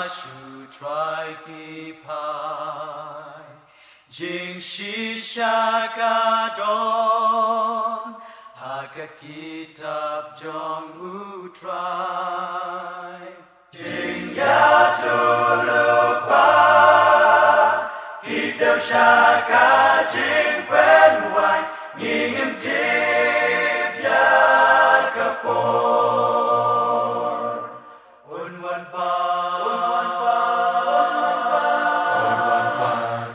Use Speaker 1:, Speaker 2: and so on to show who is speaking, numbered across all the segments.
Speaker 1: shu try ki pai jing shi shaka don haka kitab jong u try jing ya tu lupa kitab shaka jing pen wai ngim tip ya kapor un wan pa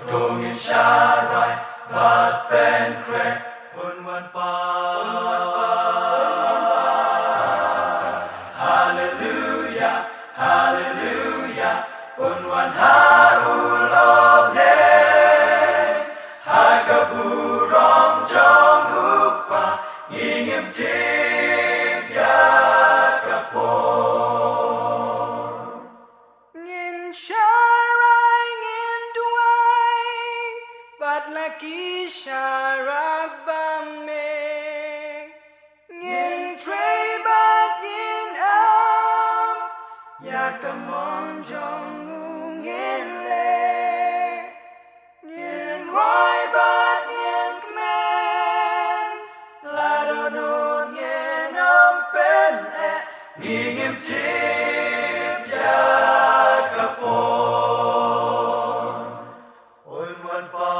Speaker 1: dong in sharai bat pen crack un wan pa hallelujah hallelujah un wan ha ulone ha kaburong jong ukpa ngim tip ya kapor ngin sharai ngin duai bat laki sharak bame ngin trei bat ngin am ya kamon jong ngin le ngin roi bat ngin kmen la do no ngin om pen e ngim tip ya kapor un wan pa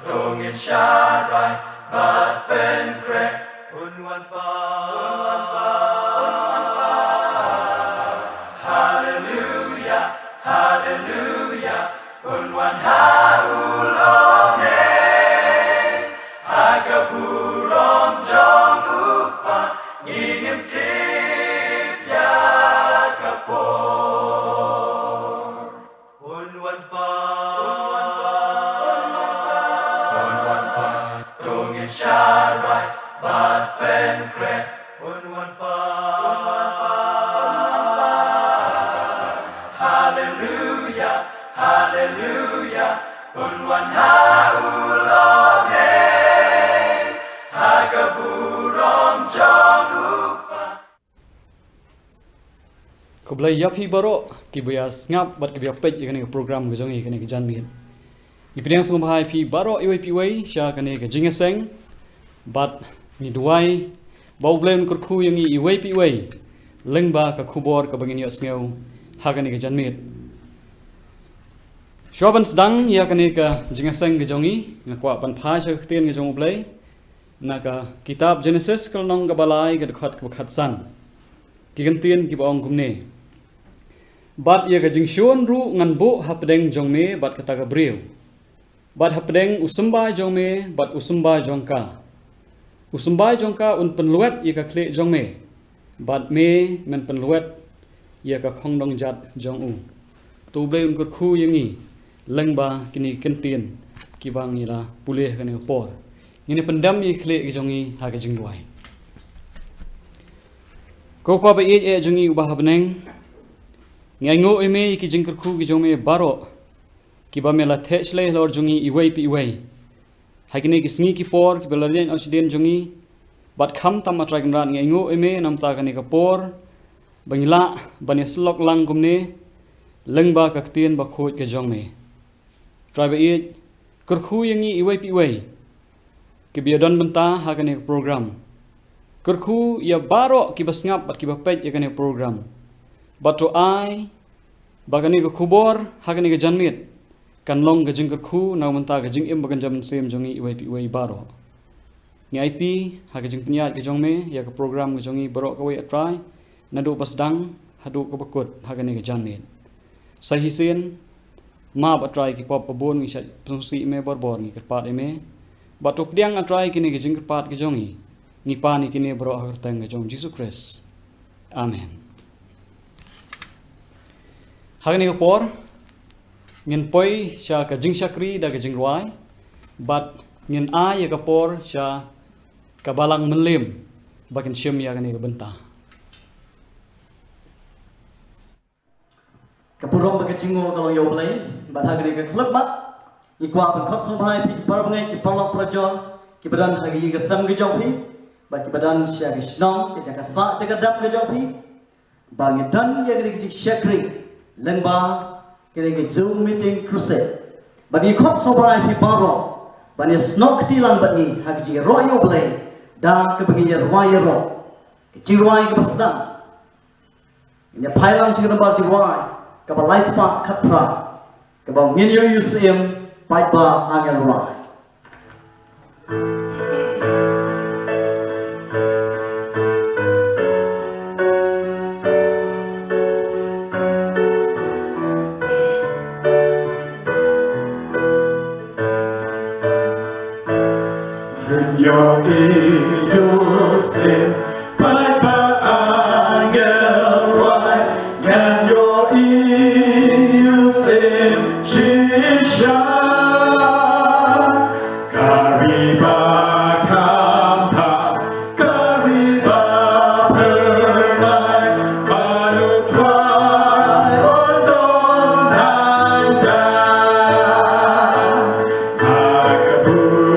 Speaker 1: dong in sharai bat pen crack un wan pa hallelujah hallelujah un wan ha ulone ha kaburong jong ukpa ngim tip ya kapor un wan pa dong in sharai bat pen crack un wan pa hallelujah hallelujah un wan ha ulone ha kaburong jong ukpa
Speaker 2: Kublai yapi baro kibaya ngap bat kibaya pej ikane program gejong ikane gejan min. Ipidang sung bahai pi baro iwai pi wai sha kane ke jingeseng bat ni duai bau blem kurku yang iwai pi wai lengba ka khubor ka bangin yo sneu ha kane gejan mit. Shwaban sedang ya kane ka jingeseng gejongi ngakwa ban phai sha khten gejong blai na ka kitab Genesis kalnong ka balai ka khat ka khat san. Kigantian ki baong kumne. Bat ia ka jingshon ru ngan bo hapdeng jongme bat kata ka breu. Bat hapdeng usumba jongme bat usumba jongka. Usumba jongka un penluet ia ka kle jongme. Bat me men penluet ia ka khongdong jat jong u. Tu ble un kur khu yangi lengba kini kentien ki bang ila pulih kani por. Ini pendam ia kle ki jongi ha ka jingduai. Kau pa ba e jongi ubah beneng ngai ngo eme ki jingkar khu ki jome baro ki ba mela techle lor jongi iwai pi iwai hakine ki sngi ki por ki belalian occident jongi bat kham tam atrak ran ngai ngo eme namta kani ka por bangila bani slok lang kumne lengba ka tien ba khoj ke jongme try ba e kur khu yangi iwai pi iwai ki biadon benta hakane program Kurku ya baro ki basngap bat ki bapej ya kane program. Bato ai bagani ka khubor hakani ka janmit kan long ka jing kurku na manta ka jing im bagan jam sem jongi iwai pi iwai baro. Ni IT ha ka jing pnyat ka jongme ya ka program ka jongi baro ka wai atrai na do pasdang hadu ka bakut hakani ka janmit. Sahi sen ma batrai ki pop abon ngi sa psi me borbor ngi kerpat eme. Bato pdiang atrai kini ka jing kerpat ka jongi. Nipani kini bro akhirtang jong Jesus Christ. Amen. Hagani ko por ngin poi sha ka jing shakri da ka jing ruai bat ngin a ya ka por sha ka balang melim bakin shim ya kani ka benta.
Speaker 3: Kapurong bagi jingo kalau yo play bat hagani ka klub mat ikwa ban khosum hai pi par bangai ki palok projo ki badan hagi ka sam gi jong pi bagi badan siya gisnong ke jaga sa jaga dap ke jopi bagi dan ya ke jik syakri lenba ke Zoom meeting crusade bagi khot sobarai pi baro bani snok tilang bani hak ji royo blai da ke bagi royo ro ke jiwai ke basdang ini phailang sing bar jiwai ke ba laispa khatra ke ba min yo usem pai ba angel rai
Speaker 1: Yo yêu xin bye bye angel rai and yo yêu xin shisha kariba kampa kariba pernai baru try on don nanda hakaburo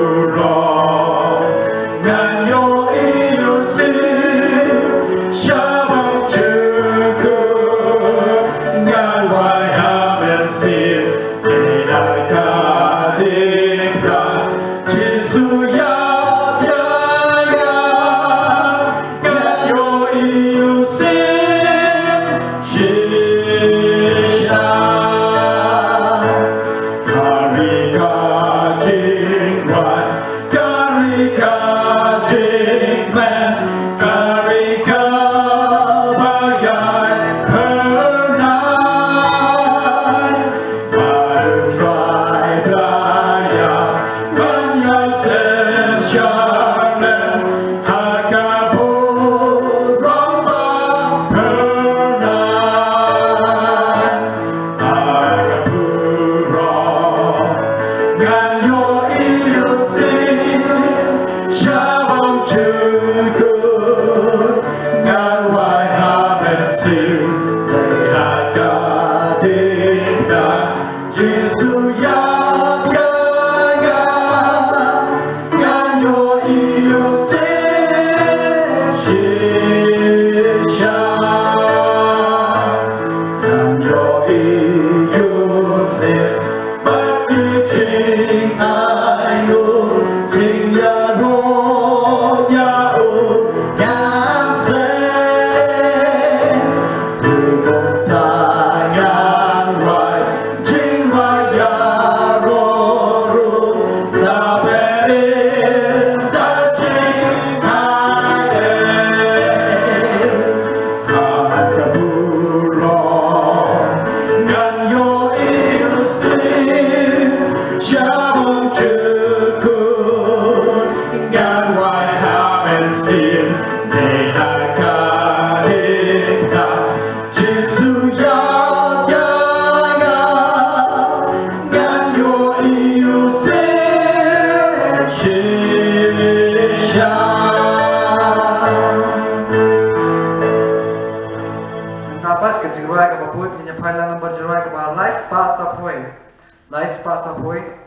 Speaker 4: Pass away.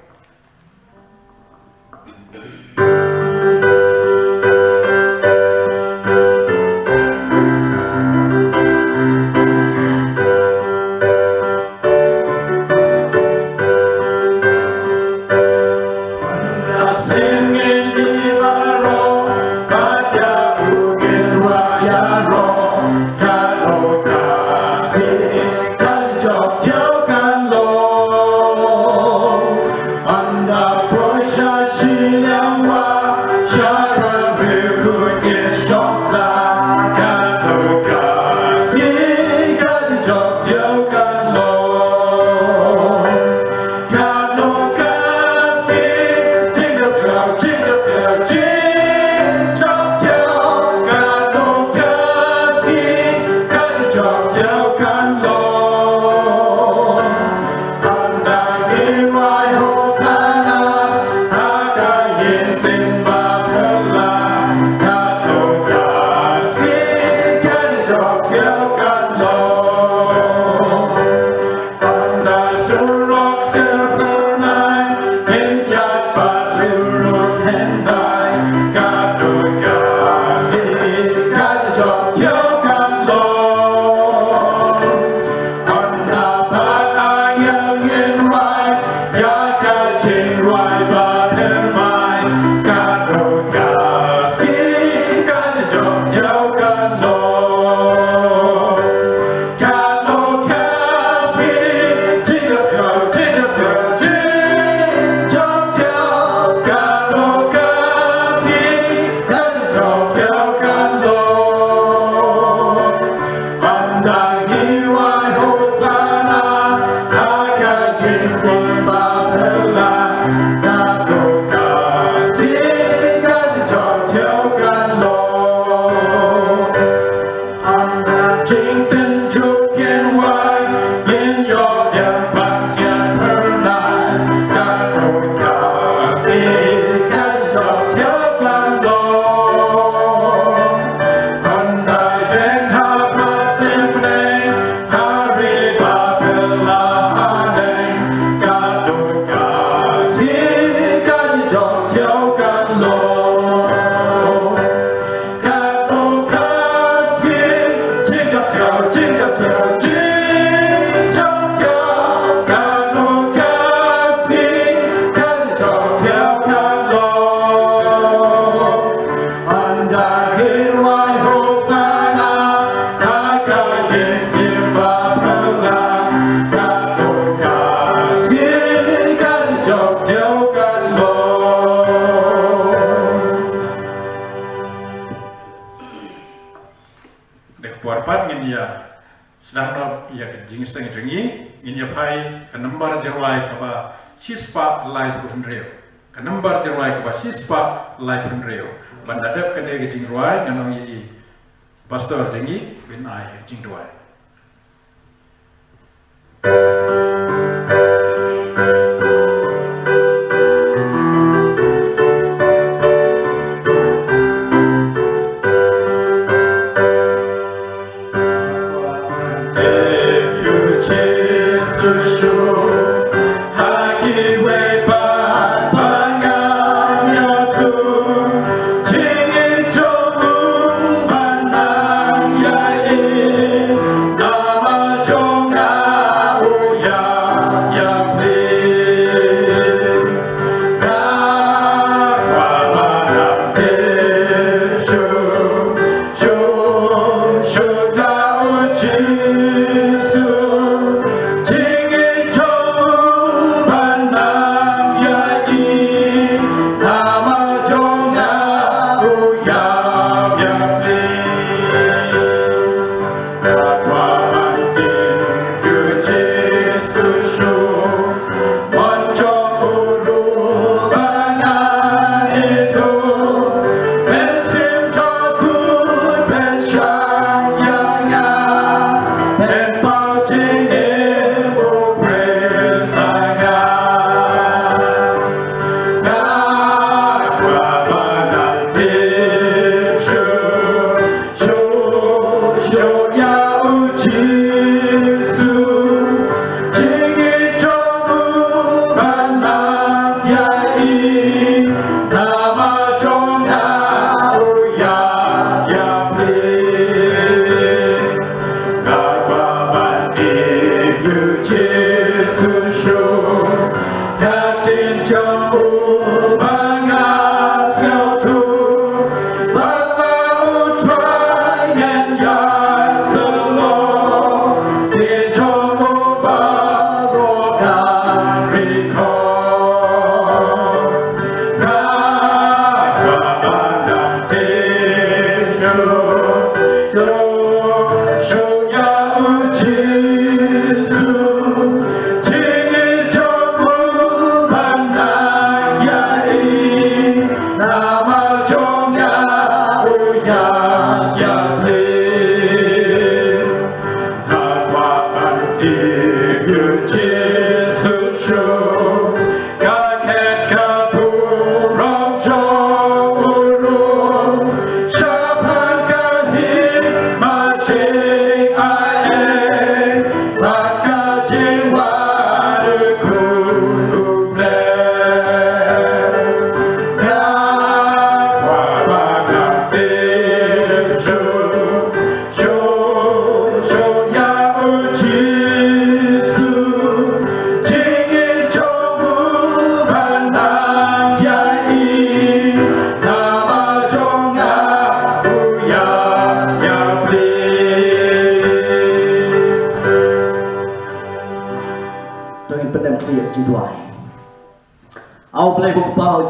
Speaker 4: ia sedang nop ia jing seng jengi inya pai ka number jerwai ka ba sispa live pun reo ka number jerwai ka ba sispa live pun reo banda dep ka ne jing roi nganong i pastor jengi bin ai jing roi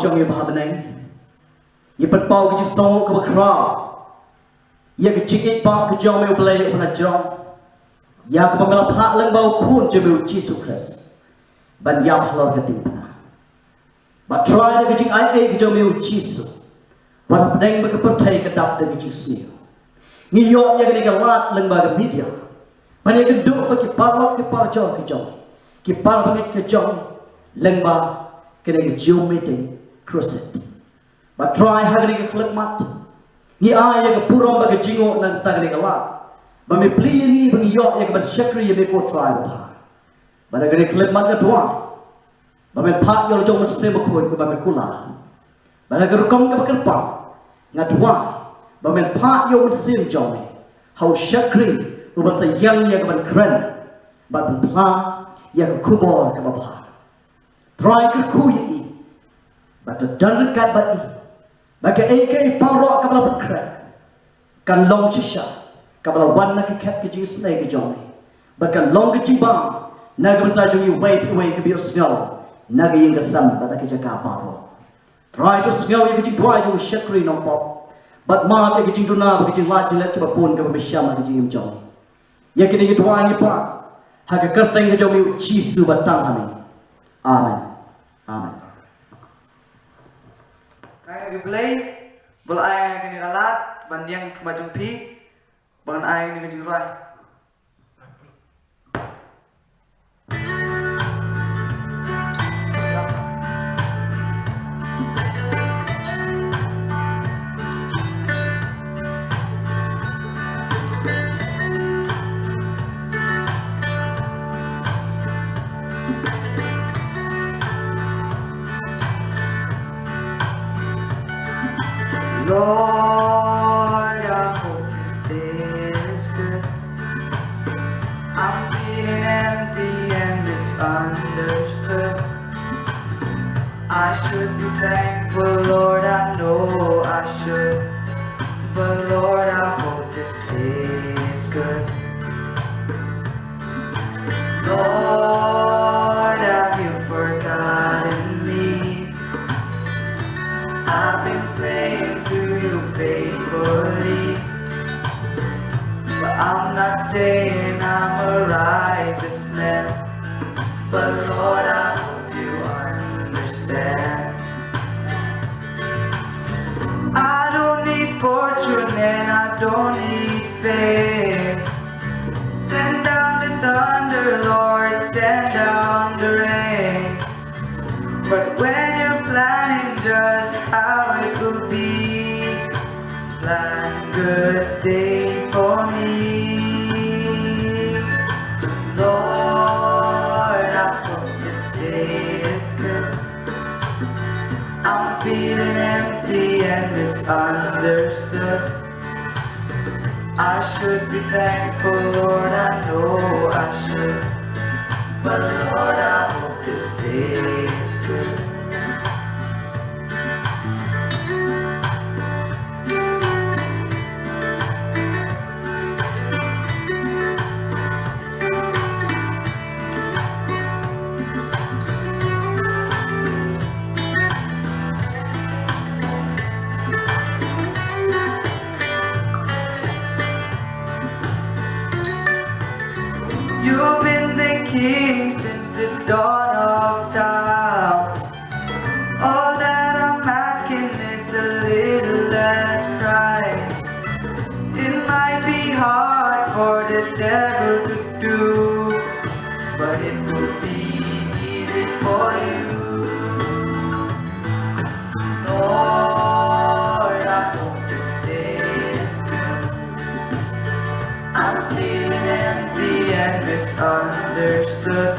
Speaker 3: trong yêu bà này, yêu bật bao cái chiếc sông cái bậc rào, yêu cái chiếc ít bao cái trong yêu play ở bên trong, yêu cái bậc là phá lên bao khuôn cho yêu Jesus Christ, ban yêu halal cái tim na, but try cái chiếc ai cái trong yêu Jesus, but hấp đánh với cái bậc thầy cái đập cái chiếc sniu, nghi yêu yêu cái lát lên bao cái media, ban yêu cái đụng với cái parlo cái parlo cái trong lên bao cái Zoom meeting crusade, but try hagani cái clip mat, ni ai cái purom bagi jingo nang ta cái la, but me play ni bagi yo cái bagi shakri me ko try ba, but cái clip mat cái tua, but me pat yo jong se ma khoi cái me kula, but cái rukom cái bagi pa, ngat tua, but me pat yo se jong, how shakri, but se yang ya cái bagi kren, but pla ya cái kubor cái ba. Try ke kuyi, but the done kat bati, bagi AK power kapal berkerak, kan long sisa, kapal wan nak kat kecil senai kejong, bahkan long kecil bang, naga mentajungi way ke biar snow, naga yang kesam pada kejaga power. Try to snow yang kecil try to shakri nompok, but mah yang kecil tuna bagi kecil lajin lek kebapun kebamisya mah kecil jong, ya kini ke doa ni pa ha ke kerteng ke jom Yesus batang kami amen amen
Speaker 1: Kaya giblay bal ay kini kalat bandiang kemajung pi bangan ay ni kejingrai Lord, I hope this day is good. I'm feeling empty and misunderstood. I should be thankful, Lord, I know I should. But Lord, I hope this day is good. Lord, have you forgotten me? I've been praying to you faithfully, but I'm not saying I'm a righteous man. But Lord, I hope you understand. I don't need fortune and I don't need fame. Send down the thunder, Lord, send down the rain. But when you're planning just how it will be, plan good day for me. Lord, I hope this day is good. I'm feeling empty and misunderstood. I should be thankful, Lord, I know I should. But Lord, I hope this day is good. You've been the king since the dawn of time. All that I'm asking is a little less crying. It might be hard for the devil to do, but it will be easy for you. Lord, I hope this day is good. I'm feeling empty and misunderstood.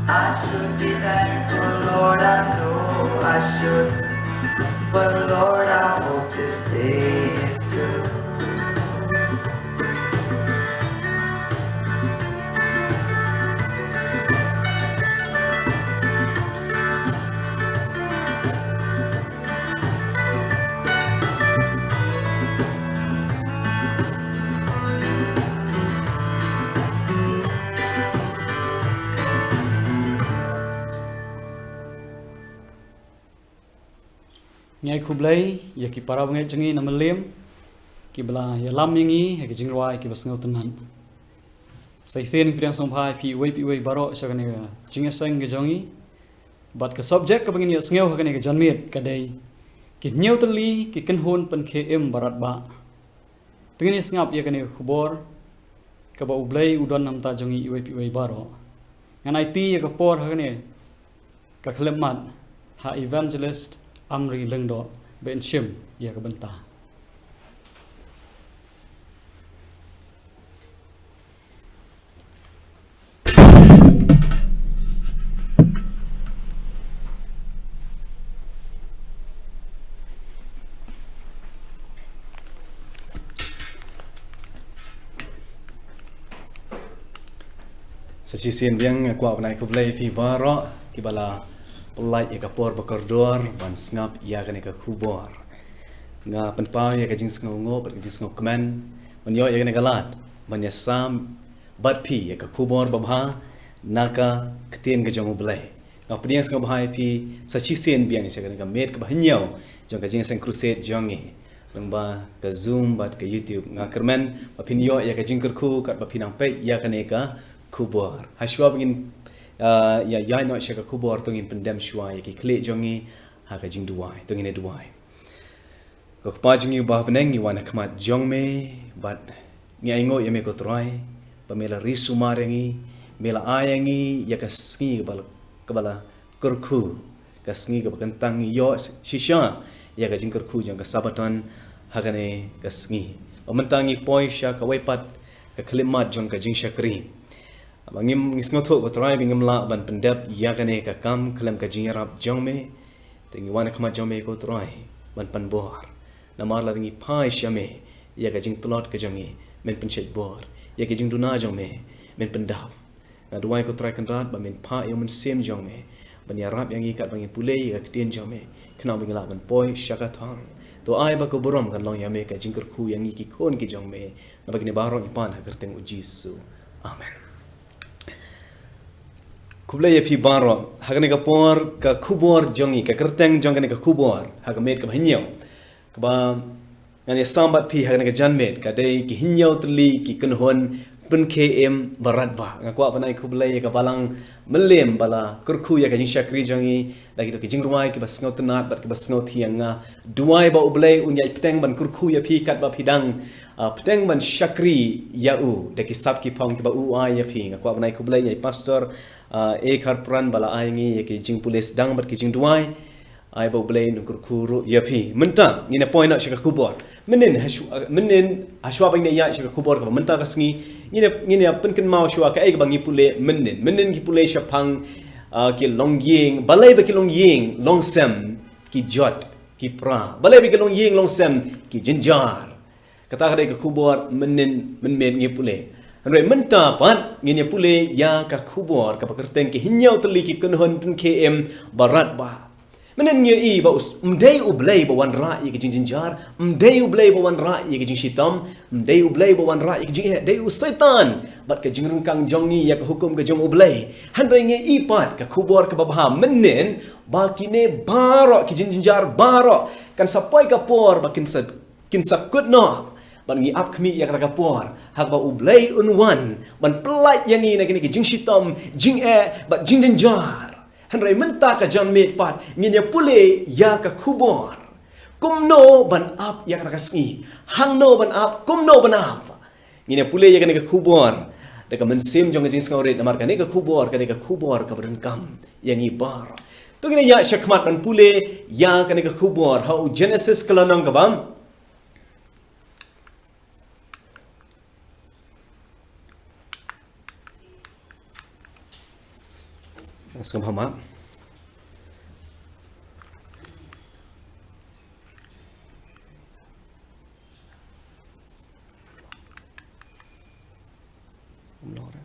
Speaker 1: I should be thankful, Lord, I know I should. But Lord, I hope this day is good.
Speaker 2: Ngai kublai ya ki para bangai jengi nama lem ki bela ya lam yangi ya ki jingrai ki basngau tenan sai sen priang somphai pi wei baro sagane ga jinga sang ga jongi bat ka subject ka bangin ya sngau ka ne ga janmet ka dei ki nyau tali ki kan hon pan khe em barat ba tengini sngap ya ka ne khubor ka ba ublai udon nam ta jongi wei baro ngan IT ya ka por ka ne ka khlemat ha evangelist Amri Lengdo Ben Shim ya ka banta
Speaker 5: Sachi sien biang kwa banai kublai pi baro kibala Polai ya kapor bakordor ban snap ya kan ka khubor nga panpa ya ka jings ngo pat jings ngo kman man yo ya kan galat man ya sam bat pi ya ka khubor babha naka ktien ga jong blai nga priang ngo bhai pi sachi sen biang cha kan ka met ka bhanyo jong ka jings crusade jong e lengba ke Zoom bat ke YouTube ngakermen bapin yo ya ke jingker khu kat bapin ampe ya ke neka kubor haswa bingin ya ya no shaka kubor tungin pendem shwa ya ki kle jongi ha ka jing duai tungin duai ko pa jingi ba beneng ni wana kmat jongme bat ni aingo ya me ko trai pamela risu marengi mela ayangi ya ka ski kebala kurku ka ski ka kentang yo shisha ya ka jingker khu jang ka sabatan hagane ka ski pamantangi poi sha ka wepat ka klimat jong ka jing shakri abangim ngisngoto ko try bingim la ban pendap ya kane ka kam klam ka jing rap jongme tengi wana kama jongme ko try ban pan bor namar la ringi pai shame ya ka jing tulot ka jongi men pen shek bor ya ka jing duna jongme men pendap na duai ko try kan rat ba men pa yo men sem jongme ban ya rap yang ikat bangin pule ya ka tien jongme kena bingla ban poi shaka thang to ai ba ko borom kan long ya me ka jing kur khu yang iki kon ki jongme na bagini baro ipan ha kerteng ujisu amen kuble ye phi baro hagane ka por ka khubor jongi ka kerteng jongane ka khubor haga met ka hinyo ka ba ngani sambat phi hagane ka janmet ka dei ki hinyo tli ki kunhon pun km barat ba ngakwa panai kuble ye ka balang melem bala kurkhu ya ka jing shakri jongi lagi to ki jing ruai ki bas ngot nat bat ki bas ngot hianga duai ba uble unyai peteng ban kurkhu ya phi kat ba phidang peteng ban shakri ya u de ki sap ki pong ki ba u ai ya phi ngakwa panai kuble ye pastor ek har pran bala aingi ye ki jing pulis dang bat ki jing duai ai ba uble nukur khuru ya phi menta ni na point na shaka kubor menin hashwa bang ne ya shaka kubor ka menta ka sngi ni ne pen ken mau shwa ka ek bangi pule menin ki pule shapang ki longying balai ba ki longying longsem ki jot ki pra balai ba ki longying longsem ki jinjar kata ka kubor menin men ngi pule Andai menta pat ngini pule ya ka kubor ka pakerteng ki hinyau teli ki kunhon pun km barat ba menen ngi I ba mdei ublei ba wan ra ki jinjar mdei ublei ba wan ra ki jing shitam mdei ublei ba wan ra ki jing dei usaitan bat ka jing rungkang jongi ya ka hukum ka jong ublei handai ngi I pat ka kubor ka babha menen ba kine baro ki jinjar baro kan sapai ka por ba kin sakut no ban ngi ap khmi ya ka por hak ba ublei unwan ban pelait yang ni nak ni jing shitam jing ba jing jinjar handai menta ka jan met pat nginya pule ya ka kubor kumno ban ap ya ka sngi hangno ban ap kumno ban ap nginya pule ya ka kubor da ka mensem jong jing skau ret namar ka ka kubor ka beren kam yang I bar to ngina ya shakmat ban pule ya ka kubor how Genesis kalanang ka bam Assalamualaikum. Lord.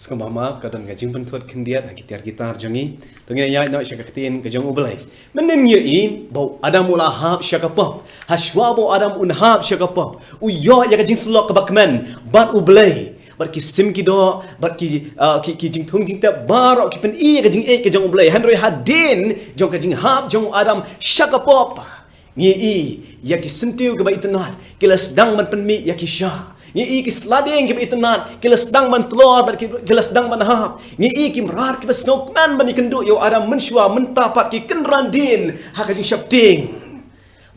Speaker 5: Sekarang maaf kadang gajing pentuat kendiat gitar jongi. Tunggu ya nak syakatin gajang ublay. Menen nyein bau adam ulahab syakapap. Haswa bau adam unhab syakapap. Uyo ya gajing selok kebakman bat ublay. Bat ki sim ki do bat ki jing thung jing ta barok ki pen i gajing gajang ublay. Handroi hadin jong gajing hab jong adam syakapap. Ngi ya ki sentiu ke ba itenat. Kila sedang man penmi ya ki syah. Ngi ki slading ki itenat kila sedang man telur kila sedang man hap ngi ki merar ki besnok man ban ikendu yo adam mensyua mentapat ki kenrandin hakajing syapting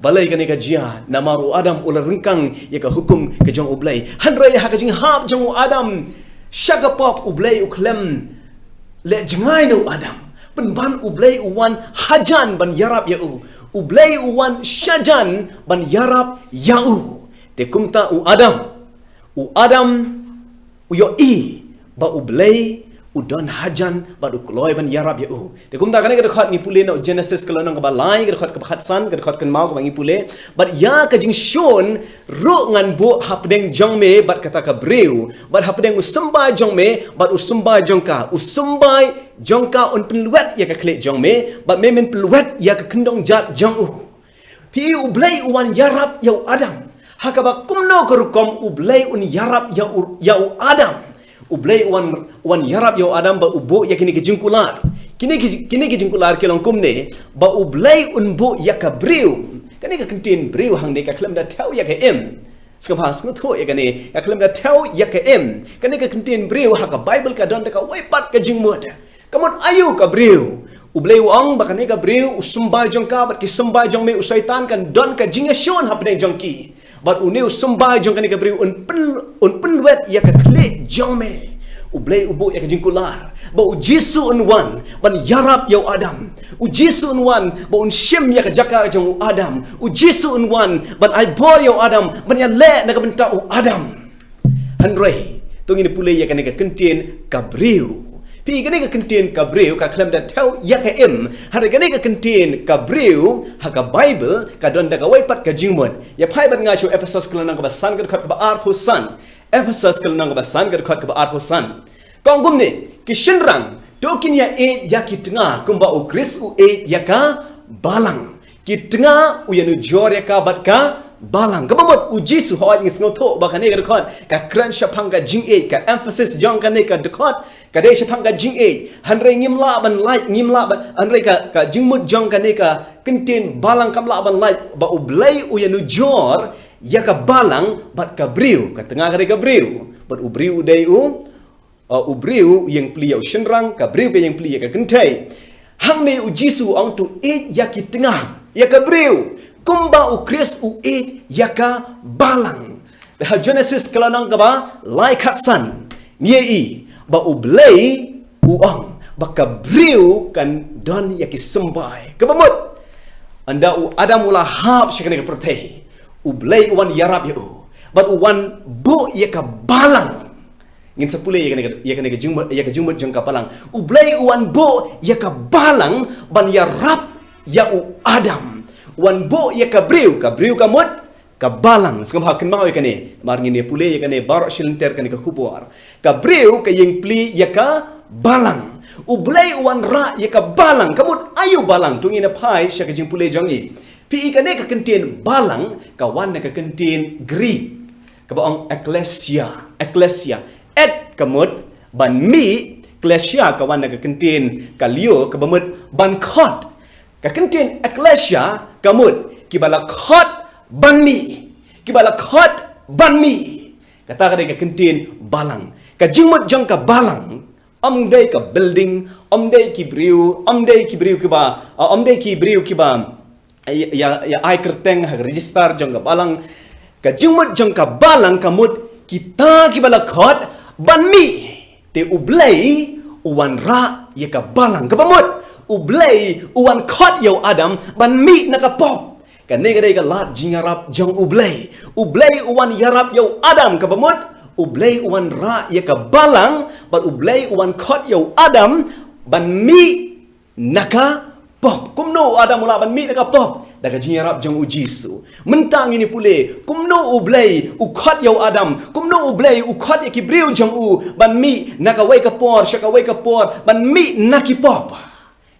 Speaker 5: balai kan ka jia namaru adam ular rengkang ya ka hukum ke jong ublay handrai hakajing hap jong adam syagapop ublay uklem le jengai no adam penban ublay uwan hajan ban yarab ya ublay uwan syajan ban yarab ya te kumta adam uyo ba ublay udon hajan ba ukloi ban yarab ya te kum ta kane ka khat ni pule no Genesis kalau nang ka balai ka khat ka khatsan ka khat kan mau ka bangi pule but ya ka jing shon ro ngan bo hapdeng jong me bat kata ka breu bat hapdeng usumbai jong me bat usumbai jongka un penluat ya ka kle jong me bat me men penluat ya ka kendong jat jong pi ublay uwan yarab ya adam hakaba kumno kerukom ublay un yarab ya adam ublay wan yarab ya adam ba ubo ya kini kejingkular kini kejingkular kelong kumne ba ublay un bo ya kabriu kani ka kentin briu hang ne ka klem da tau ya ka em skapa skno ya kani ka klem da tau ya ka em kani ka kentin briu ha ka bible ka don ka wepat ka jingmut kamon ayu ka briu ublay wang bakane ka briu usumbai jong ka bat ki sumbai jong me usaitan kan don ka jingasion hapne jong ki bat uneu sumbai jong kan ka briu un penwet ya ka kle jong me ublay ubo ya ka jingkular ba ujisu un wan ban yarab ya adam ujisu un wan ba un shem ya ka jaka jong adam ujisu un wan ban ai bor ya adam ban ya le na ka benta adam handrei tungin pulai ya kan ka kentin ka briu pi gane ka kentin ka breu ka klem da tau ya ka em har gane ka kentin ka breu ha ka bible ka don da ka waipat ka jingmon ya phai ban nga chu Ephesus kelanang ka basan ka khat ka ar phusan Ephesus kelanang ka basan ka khat ka ar phusan kong gum ni ki shinrang tokin ya ya ki tengah kumba u kris u ya ka balang ki tengah u ya nu jor ya ka bat ka balang kabamot uji su hawat ngis ngoto bakane ka dekot ka kran shapang ka jing ka emphasis jong ka ne ka dekot ka de shapang ka jing hanre ngimla ban hanre ka jingmut jong ka ne ka kentin balang kamla ban light ba ublay u yanu jor ya ka balang bat ka briu ka tengah ka briu bat ubriu dai ubriu yang pli ya shenrang ka briu be yang pli ya ka kentai hang ne uji su ong tu ya ki tengah ya ka briu kumba u kris u yaka balang ha Genesis kelanang ka ba lai khatsan niei ba ublay uang ba kabriu kan don yaki sembai kabamut anda u adam ula hab syakane ka pertei ublay uwan yarab ya but uwan bu yaka balang ngin sapule yakane ka jingmut jang ka balang ublay uwan bu yaka balang ban yarab ya u adam wan bo ya kabriu kamut kabalang skam hakin mau yakane marngi ne pule yakane barok shilenter kan ka hubuar kabriu ka yang pli ya ka balang ublay wan ra ya ka balang kamut ayu balang tungina phai syaka jing pule jongi pi ikane ka kentin balang ka wan ka kentin Greek ka baong ecclesia ek kamut ban mi ecclesia ka wan ka kentin kalio ka bamut ban khot ka kentin ecclesia kamut kibala khot banmi kata ka ka kentin balang ka jingmut jang ka balang amdai ka building amdai ki briu kiba ya ai kerteng ha register jang ka balang ka jingmut jang ka balang kamut kita kibala khot banmi te ublay uwan ra ya ka balang ka pamut ublay uwan khot yaw adam ban mi nakapop kane gade ka lat jingarap jong ublay uwan yarap yaw adam ka pamut ublay uwan ra ya ka balang ban ublay uwan khot yaw adam ban mi naka pop kumno Adam mula ban mi naka pop daga jinyarap jang u Jisu mentang ini pule kumno u blay u khat yo Adam kumno u blay u khat ya kibriu jang u ban mi naka wai ka por shaka wai ka por ban mi naki pop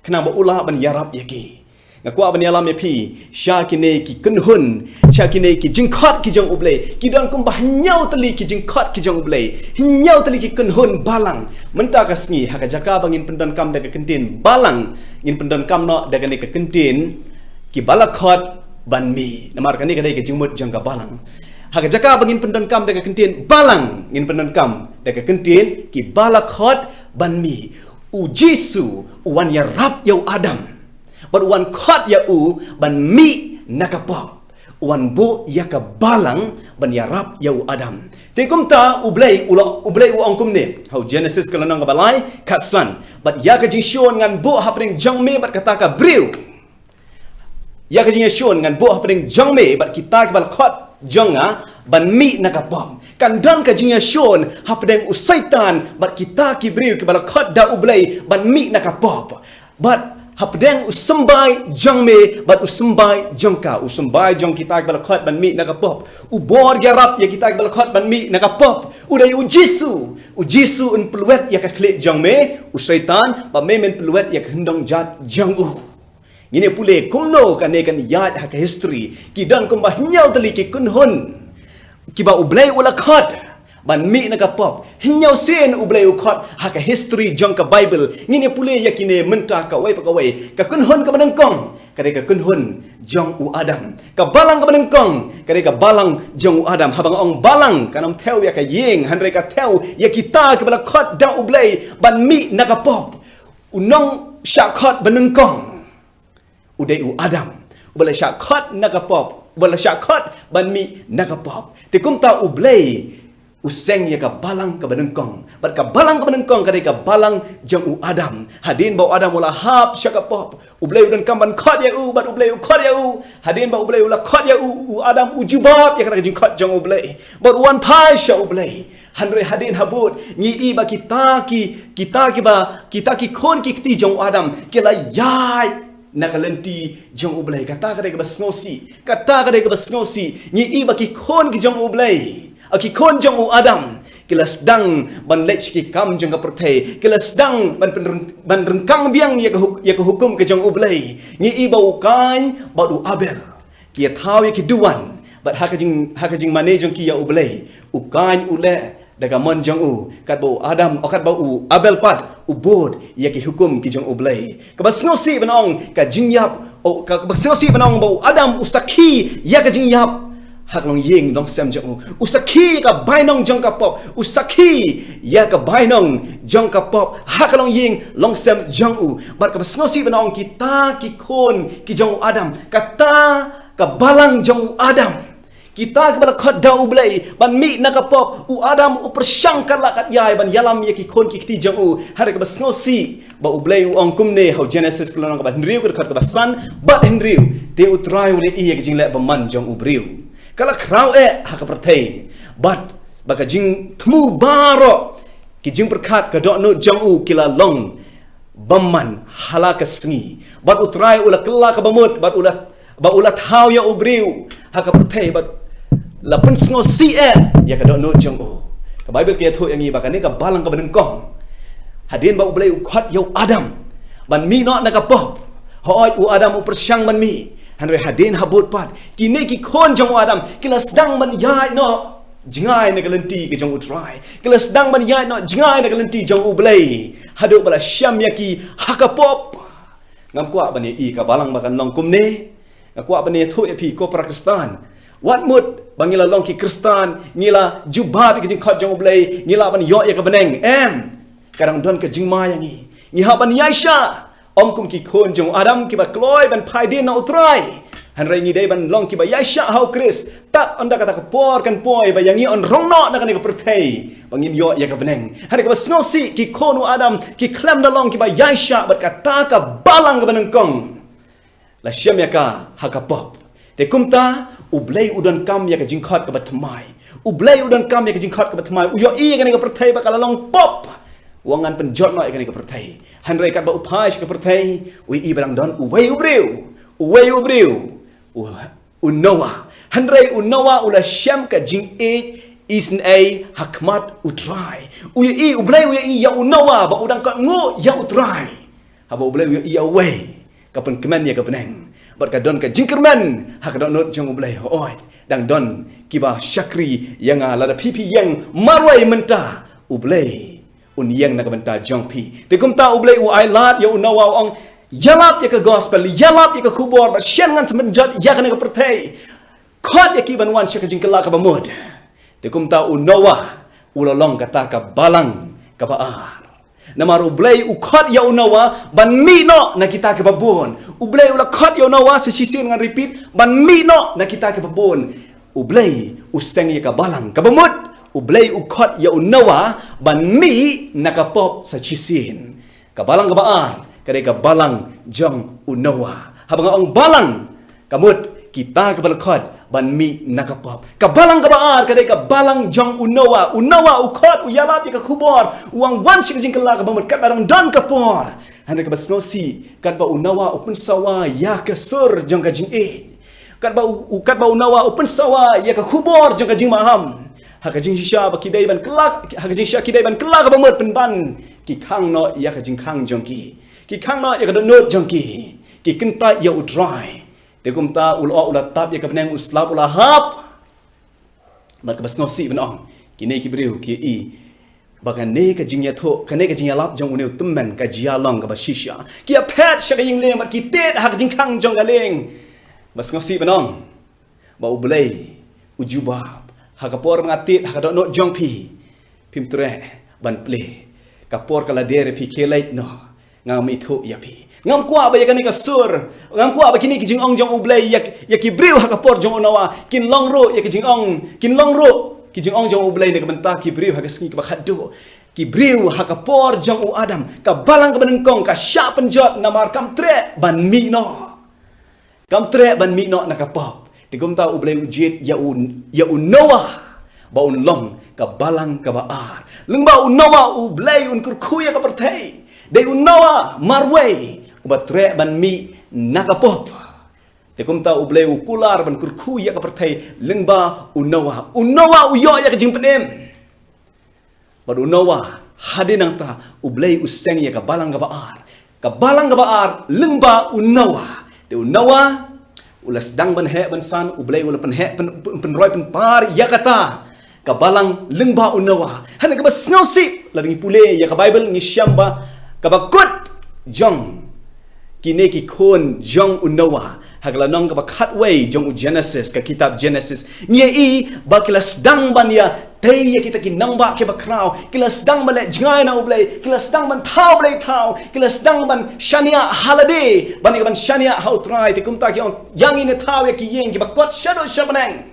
Speaker 5: kenapa ulah ban yarap yaki ngakwa ban yalam ya pi syakine ki kunhun syakine ki jingkhat ki jang u blay ki dan kum bah nyau tali ki jingkhat ki jang u blay nyau tali ki kunhun balang mentaka sngi haka jaka bangin pendan kam daga kentin balang ngin pendan kam no daga ne ka kentin ki balakhat ban mi namar kani kadai ke jingmut jangka balang haka jaka bangin pendan kam daga kentin balang ngin pendan kam daga kentin ki balakhat ban mi u Jisu wan ya rap yau Adam but wan khat ya u ban mi nakapop wan bo ya ka balang ban ya rap yau Adam Tengkum ta ublay u angkum ne how Genesis kalau nang balai katsan but ya ka jingshon ngan bo hapring jangme bat kata ka briu ya ka jingshon ngan bo hapring jangme bat kita ka bal khat janga ban mi nakapom kan dan ka jingshon hapring usaitan bat kita ki briu ki bal khat da ublay ban mi nakapop but hapdeng usembai jangme bat usembai jangka usembai jang kita balakhat ban mi nakapop ubor garap ya kita balakhat ban mi nakapop udai u Jisu un peluet ya ka klik jangme usaitan ba memen peluet ya hendong jat jangu ngine pule kumno kane kan yat ha ka history ki dan kum ba nyau tali ki kunhun ki ba ublai ulakhat ban mi nakapop hinyau sen ublay ukhat haka history jong ka Bible ngine pule yakine mentah ka wai pakawai ka kunhon ka banengkong kare ka kunhon jong u Adam ka balang ka banengkong kare ka balang jong u Adam habang ong balang kanam theo ya ka yeng handre ka theo ya kita ka balakhat da ublay ban mi nakapop unong syakhat banengkong udai u Adam ubala syakhat nakapop ubala syakhat ban mi nakapop tikum ta ublay useng ya ka balang ka banengkong bat ka balang ka banengkong kadai ka balang jang u Adam hadin bau Adam wala hap syaka pop ublay dan kamban khat ya u bat ublay u khat ya u hadin bau ublay wala khat ya u Adam u jubab ya ka jing khat jang ublay bat wan pai sya ublay handre hadin habut ngi ba kita ki kon ki kti jang Adam kila yai nakalenti jang ublay kata kadai ka basngosi ngi ba ki kon ki jang ublay aki kon jong u Adam kila sedang ban lech ki kam jong ka perthai kila sedang ban rengkang biang ya ka hukum ke jong u blai ngi ibau kan ba du Abel ki thau ya ki duan bat hakajing mane jong ki ya u blai u kan u le daga mon jong u kat bau Adam kat bau Abel pat u bod ya ki hukum ki jong u blai ka basngosi banong ka jingyap ka basngosi banong bau Adam usaki ya ka jingyap hak long yeng dong sem jong usaki ka bainong jong ka pop usaki ya ka bainong jong ka pop hak long yeng long sem jong u bat ka basngosi banong kita ki kon ki jong Adam kata ka balang jong Adam kita ka balakhat da ublay ban mi na ka pop u Adam u persyangkan lakat yai ban yalam ya ki kon ki kti jong u har ka basngosi ba ublay u angkum ne how Genesis kelon ka ban riu ka khat ka basan bat henriu te utrai ule i ya ki jing le baman jong u briu kala krau haka pertai but baka jing temu baro ki jing perkat ka dok no jang u kila long baman halaka sngi but utrai ula kala ka bamut but ula thau ya ubriu haka pertai but lapun sngo si ya ka dok no jang u ka Bible ke thu yang i baka ni ka balang ka benengkong hadin ba ublai u khat yo Adam ban mi no na ka pop hoi u Adam u persyang ban mi Handre hadin habut pat kini ki kon jong Adam kila sedang man yai no jingai na galenti ke jong utrai kila sedang man yai no jingai na galenti jong ublay hadu bala syam yaki hakapop ngam kwa bani i ka balang bakan long kumne ngakwa bani thu epi ko Pakistan wat mut bangila long ki Kristan ngila jubab ke jing khat jong ublay ngila ban yo ya ka beneng kadang don ke jingma yangi ngiha ban yaisha om kum ki kon jong Adam ki ba kloi ban pai din na utrai han rai ngi dei ban long ki ba yaisha hau Chris tak anda kata ka por kan poi ba yangi on rong no na kan ka perthei bangin yo ya ka beneng han ka sngosi ki konu Adam ki klam da long ki ba yaisha bat kata ka balang ka benengkong la syam ya ka hakapop te kumta ublai udan kam ya ka jingkhat ka batmai ublai udan kam ya ka jingkhat ka batmai u yo i ka ni ka perthei ba kala long pop wangan penjot no ikan ke pertai handrai kat ba upai ke pertai ui i barang don uwei ubreu unawa handrai unawa ula syam ka jing e isn a hakmat utrai ui i ublei ui i ya unawa ba udang kat ngo ya utrai haba ublei ui i ya wei kapan kemen ya kapeneng bat ka don ka jingkerman hak don not jong ublei oi dang don kiba syakri yang lada pipi yang marwai menta ublei un yang nak benta jong pi te kum ta ublei u ai lat ya unawa ong yalap ya ka gospel yalap ya ka kubor ba syen ngan semenjat ya kana ka pertai khot ya ki banwan syaka jingkela ka bamud te kum ta unawa ulalong kata ka balang ka baar namar ublei u khot ya unawa ban mi no na kita ke babon ublei ula khot ya unawa se chisin ngan repeat ban mi no na kita ke babon ublei useng ya ka balang ka bamud ublei ukot ya unawa ban mi nakapop sa chisin kabalang kabaar kadai kabalang jong unawa habang ang balang kamut kita kabalakot ban mi nakapop kabalang kabaar kadai kabalang jong unawa ukot uyalap ya kubor uang wan sing jing kala kabamut kat barang don kapor hande kabasnosi kat ba unawa upun sawa ya kasur jong kajing kat ba unawa upun sawa ya ka kubor jong kajing maham hakajing shisha bakidai ban kelak hakajing shisha kidai ban kelak bamut penban ki khang no ya kajing khang jongki ki khang no ya kadonot jongki ki kenta ya udrai te kumta ula tap ya kabenang uslap ula hap mat kabasnosi benong kini ki briu ki i bakan ne kajing ya tho kane kajing ya lap jong uneu tumman ka jia long ka bashisha ki a pet shaka ying le mat ki tet hakajing khang jong galeng basnosi benong ba ublei ujubab hakapor mengatit hakadok no jong pi pimtre ban ple kapor kala dere pi kelait no ngam itu ya pi ngam kwa ba yakani kasur ngam kwa ba kini kijing ong jong ublei yak ki briu hakapor jong onawa kin long ro yak kijing ong kijing ong jong ublei ne kabenta ki briu hagasngi ka khaddo ki briu hakapor jong u adam ka balang ka benengkong ka sya penjot namar kamtre ban mi no nakapop Tigum ta ublei ujit ya unawa ba unlong ka balang ka baar lengba unawa ublei un kurkuya ka pertai de unawa marwei ubatre ban mi nakapop tigum ta ublei ukular ban kurkuya ka pertai lengba unawa uyo ya ka jing penem ba unawa hadinang ta ublei useng ya ka balang ka baar lengba unawa de unawa ulas dang ban he ban san ublei ula pen he pen roi pen par ya kata kabalang lengba unawa hana ka basngau si lading pule ya ka bible ngi syamba ka bakut jong kine ki khon jong unawa hagla nong ka bakhat way jong Genesis ka kitab Genesis ngi i bakilas dang ban ya tei ya kita ki namba ke bakrau kilas dang ban le jngai na ublei kilas dang ban thau blei thau kilas dang ban shania halade ban ban shania how try te kumta ki on yang ini thau ya ki yeng ki bakot shadow shabanang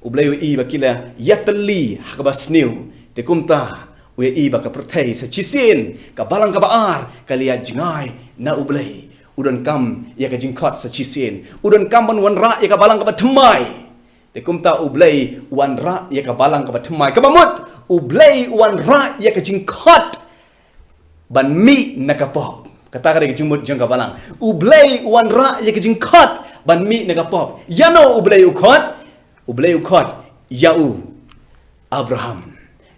Speaker 5: ublei i bakila yatli hakbasniu te kumta we i bakapertai sa chisin ka balang ka baar kalia jngai na ublei udon kam ya ka jingkot sa chisin udon kam ban wan ra ya ka balang ka batmai te kumta ublei wan ra ya ka balang ka batmai ka bamut ublei wan ra ya ka jingkot ban mi nakapop kata ka de jingmut jong ka balang ublei wan ra ya ka jingkot ban mi nakapop yano ublei ukot yau Abraham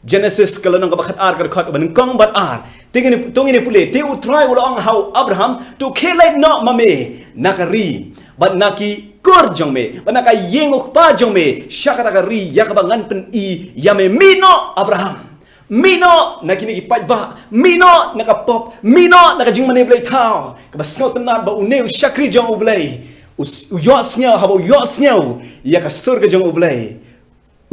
Speaker 5: Genesis kalau nang kabakat ar kerkot benengkong bat ar tungini pule te utrai ulang how Abraham to kelai no mame nakari bat naki kur jong me bat naka yengok pa jong me syakata kari yakabangan pen i yame mino Abraham mino nakini ki pajba mino nakapop mino nakajing mane blai thau kabasngau tenat ba uneu syakri jong ublei uyosnya habo uyosnya yaka surga jong ublei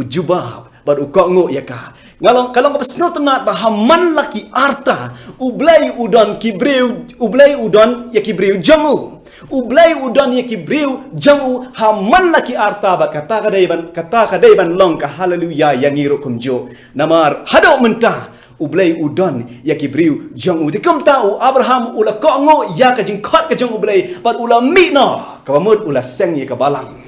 Speaker 5: ujubab bat ukongo yaka ngalong kalong kapasno tenat bahaman laki arta ublai udon kibriu ublai udon ya kibriu jamu ublai udon ya kibriu jamu haman laki arta ba kata kadai ban long ka haleluya yang iru kumjo namar hado menta ublai udon ya kibriu jamu dikum tau Abraham ula kongo ya ka jingkot ka jong ublai bat ula mino kabamut ula seng ya ka balang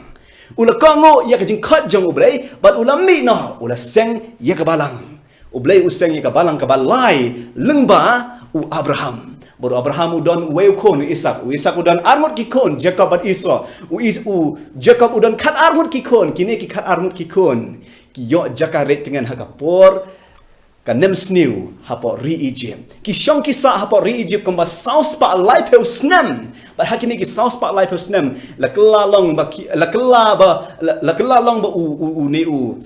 Speaker 5: ula kongo ya ka jingkot jong ublai bat ula mino ula seng ya ka balang Ublay useng ya kabalang kabalai lengba u Abraham. Baru Abraham udon weukon u Isak udon armut kikon Jacob at Esau u Jacob udon kat armut kikon kini ki kat armut kikon ki yo jakaret dengan hakapor kanem sniu hapo ri Egypt ki syong kisah hapo ri Egypt kamba saus pa life house nem but hakini ki saus pa life house nem la kelalong ba u ne u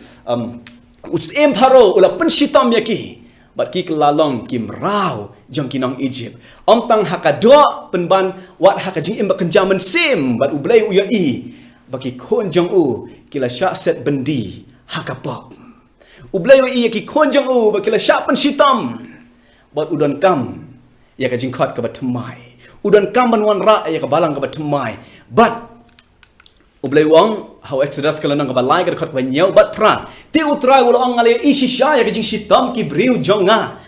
Speaker 5: usem pharo ula penshitam yaki but ki kelalong kim rau jong kinong Egypt om tang hakado penban wat hakajing im bakenjaman sim but ublay u yai baki kon jong u kila syak set bendi hakapok ublay u ki kon jong u bakila syak penshitam but udon kam ya kajing khot ka batmai udon kam ban wan ra ya ka balang ka batmai but ublay wong how exodus kala nang ka balai ka khot ba nyau but pra ti utrai ulo ang ngale isisha ya kajing shitam ki briu jonga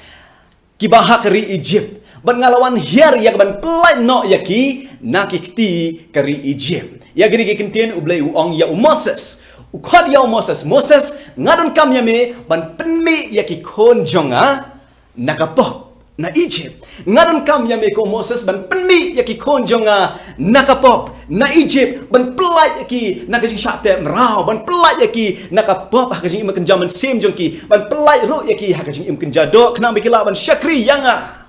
Speaker 5: ki bahakari Egypt ban ngalawan hiar ya ban pelai no ya ki nakikti kari Egypt ya gini ki kentien ublay wong ya Moses ukhad ya Moses ngadon kam ya me ban penmi ya ki kon jonga nakapok na Egypt ngadon kam ya me ko Moses ban penmi ya ki kon jonga nakapop na Egypt ban pelai ya ki nakajing syate mrau ban pelai ya ki nakapop hakajing im kenjaman sim jongki ban pelai ro ya ki hakajing im kenjado kena bikila ban syakri yanga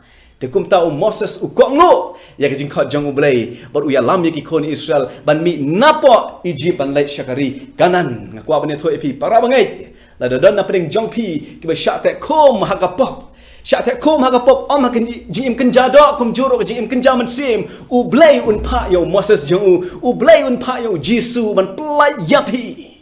Speaker 5: dekum tau Moses ukongo ya kajing khot jong ublay bar uya lam ya ki kon Israel ban mi napo Egypt ban lai syakari kanan ngakwa bane thoi pi para bangai la dodon na pedeng jong pi ki ba syate kom hakapop syate kom hakapop om hakan jim kenjado kum juro ka jim kenjaman sim ublay un pa yo Moses jong ublay un pa yo Jisu ban pelai yapi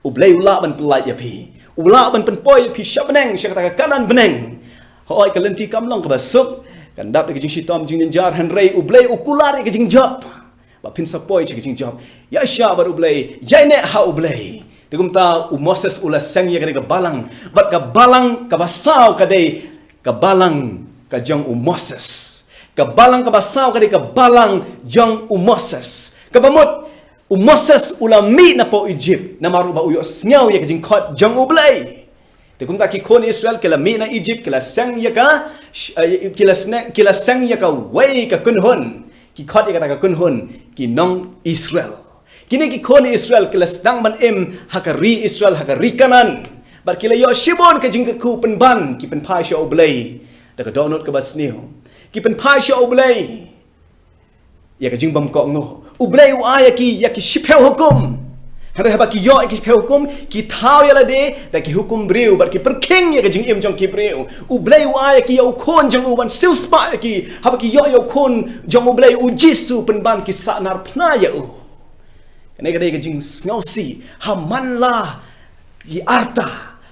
Speaker 5: ublay ula ban pelai yapi ula ban penpoi pi syabneng syakata kanan beneng hoi kalenti kamlong ka basuk kan dap ke jing shitom jing jar hanrei ublay ukular ke jing job ba pin sapoi ke jing job ya sya bar ublay ya ne ha ublay digum ta Moses ula sang ya ka balang bat ka balang ka basau ka dei ka balang ka jong Moses ka balang ka basau ka dei ka balang jong Moses ka bamut Moses ula mi na po Egypt na maru ba uyo snyaw ya ke jing khot jong ublay Dekum ta ki kon Israel kila mi na Egypt kila sang ya ka kila sang ya ka wei ka kunhun ki khot ya ka kunhun ki nong Israel kini ki kon Israel kila sedang ban im hakari Israel hakari kanan bar kila yo shibon ka jing ku penban ki pen pai sha oblay da ka donot ka basniu ki pen pai sha oblay ya ka jing bam ko ngo oblay u aya ki ya ki shipel hukum Hari haba ki yo ki hukum ki thau ya lade da ki hukum breu bar ki perking ya jing im jong ki breu u blai wa ya ki yo kon jong u ban sil spa ya ki haba ki yo kon jong u blai u Jisu penban ki sa nar pna ya u kene gade ka jing snausi ha man la ki arta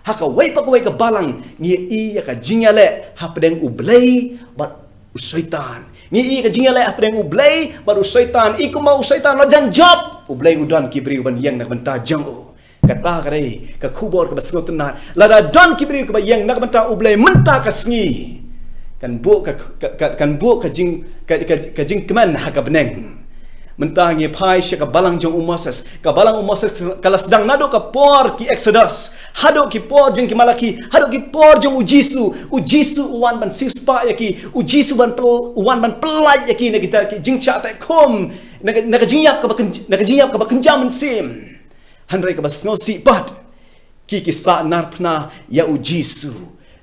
Speaker 5: haka wai pa ka balang ngi i ya ka jing ya le ha pedeng u blai bat u syaitan ngi i ka jing ya le ha pedeng u blai bat u syaitan i ko mau syaitan la jan job ublay udon kibri ban yang nak benta jang kata kare ka khubor ka basngot na lada don kibri ka yang nak benta ublay menta ka sngi kan bu ka jing ka jing keman ha ka beneng menta ngi pai sya ka balang jong Moses ka balang Moses kala sedang nado ka por ki Exodus hado ki por jing ki Malaki hado ki por jong Jisu wan ban sispa yaki Jisu ban wan ban pelai yaki na kita ki jing cha ta kom nakajiyap ka bakenjaman sim hanrai ka basngo si pat ki sa narpna ya Jisu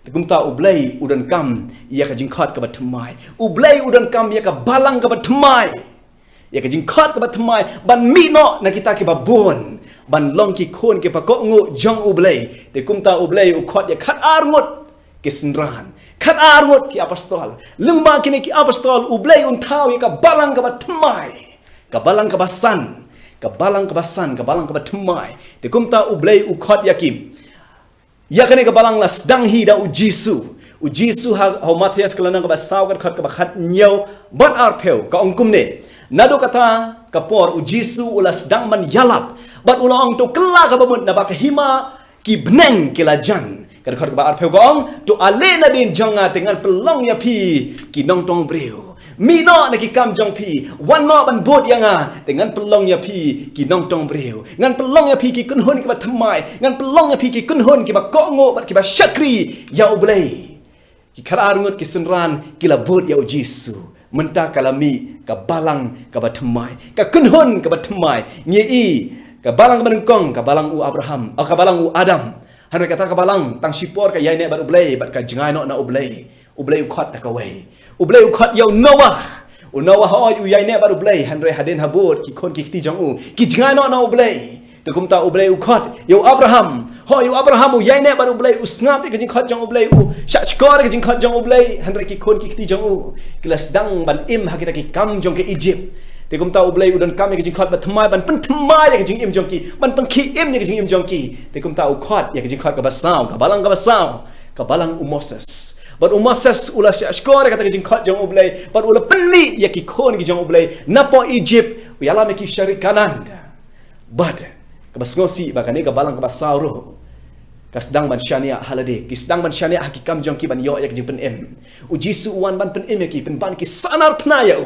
Speaker 5: Gumta ublay udan kam ya ka jingkhat ka batmai ublay udan kam ya ka balang ka batmai ya ka jingkhat ka batmai ban mino na kita ki babon ban long ki khon ki pa ko ngu jong ublay de kumta ublay u khat ya khat arngot ki sinran khat arngot ki apostol lemba kini ki apostol ublay un thau ya ka balang ka batmai kabalang kabasan kabalang kabatumai de kumta ublay ukhat yakim yakane kabalang la sedang hi da ujisu ha Matias kalana kabasau khat kabakhat nyau ban arpeu ka ongkum ne nado kata kapor ujisu ula sedang man yalap bat ulang to kela kabamut na bakahima ki bneng kilajan khat ba arpeu gong to alena din jonga dengan pelong ya pi ki nong tong breu mi no na ki kam jong pi wan no ban bot yang a dengan pelong ya pi ki nong tong breu ngan pelong ya pi ki kun hon ki ba thamai ngan pelong ya pi ki kun hon ki ba ko ngo bat ki ba syakri ya ublei ki khar ngot ki senran ki la bot ya Jesu menta kalami ka balang ka ba thamai ka kun hon ka ba thamai ngi i ka balang ka banengkong ka balang u Abraham ka balang u Adam han kata ka balang tang sipor ka yai ne bat ublei bat ka jingai no na ublei ukhat ka wei ublei ukhat yau Noah Noah hoi u yai ne bat ublei han re haden habot ki kon ki ti jong u ki jingai no na ublei te kum ta ublei ukhat yau Abraham hoi u Abraham u yai ne bat ublei usngap ki jing khat jong ublei u sha skor ki jing khat jong ublei han re ki kon ki ti jong u kilas dang ban im ha kita ki kam jong ke Egypt te kum ta ublei udan kam ki jing khat ba thamai ban pen thamai ki jing im jong ki ban pen ki im ki jing im jong ki te kum ta ukhat ya ki jing khat ka basau ka balang u Moses but Moses ula si ashkor kata ki jing khat jong ublei but ula penmi ya ki kon ki jong ublei napo Egypt yala me ki syari kanan but ka basngosi ba kani ka balang ka basau ro ka sedang ban syania halade ki sedang ban syania ki kam jong ki ban yo ya ki jing pen em u Jesu wan ban pen em ya ki pen ban ki sanar pnaya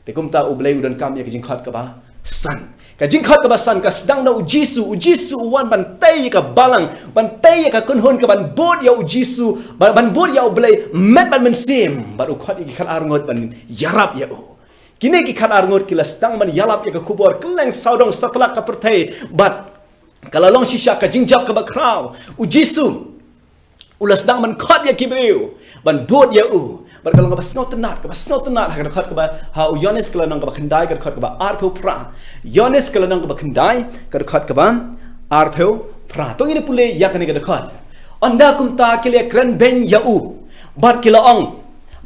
Speaker 5: te kum ta ublei udan kam ya ki jing khat ka ba san ka jing khat ka ba san ka sedang na u Jesu wan ban tai ka balang ban tai ka kun hon ka ban bod ya u Jesu ban bod ya ublei met ban men sim ban u khat ki khat arngot ban yarap ya u kini ki khat arngot ki la sedang ban yarap ya ka kubor keleng saudong setelah ka pertai bat kalau long shisha ka jingjap ka ba kraw u Jesu ulas sedang ban khat ya ki breu ban bod ya u kalau ka basnot tenat ha khat ka ba ha u Yones kalau nang ka ba khandai ka khat ka ba arpeu pra Yones kalau nang ka ba khandai ka khat ka ba arpeu pra to ini pule ya kani ka khat anda kum ta kile kran ben ya u bat kila ong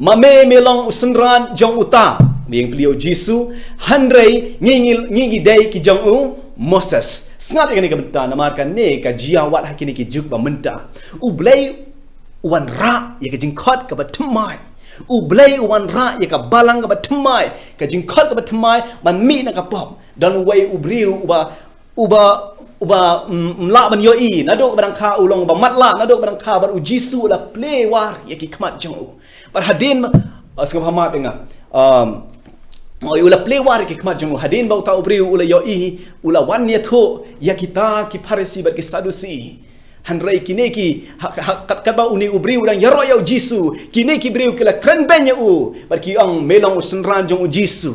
Speaker 5: mame melong usenran jong uta ming plio Jesu handrei ngi dei ki jong u Moses sngat kani ka benta namar kan ne ka jia wat hakini ki juk ba menta u blai wan ra ya ka jing khat ka ba thamai ublei wan ra ya ka balang ka ba thamai ka jing khat ka ba thamai ban mi na ka pom dan wei ubriu uba la ban yo i na do barang kha ulong ba matla na do barang kha bar u Jesu la play war ya ki khmat jong u bar hadin asngam hama penga moi ula play war ki khmat jong u hadin ba ta ubriu ula yo i ula wan ya tho ya kita ki Pharisi bar ki Sadusi handrai kini ki kat ba uni ubriu dan yaro ya Jesu kini ki briu kila kran benya u bar ki ang melong usenran jong u Jesu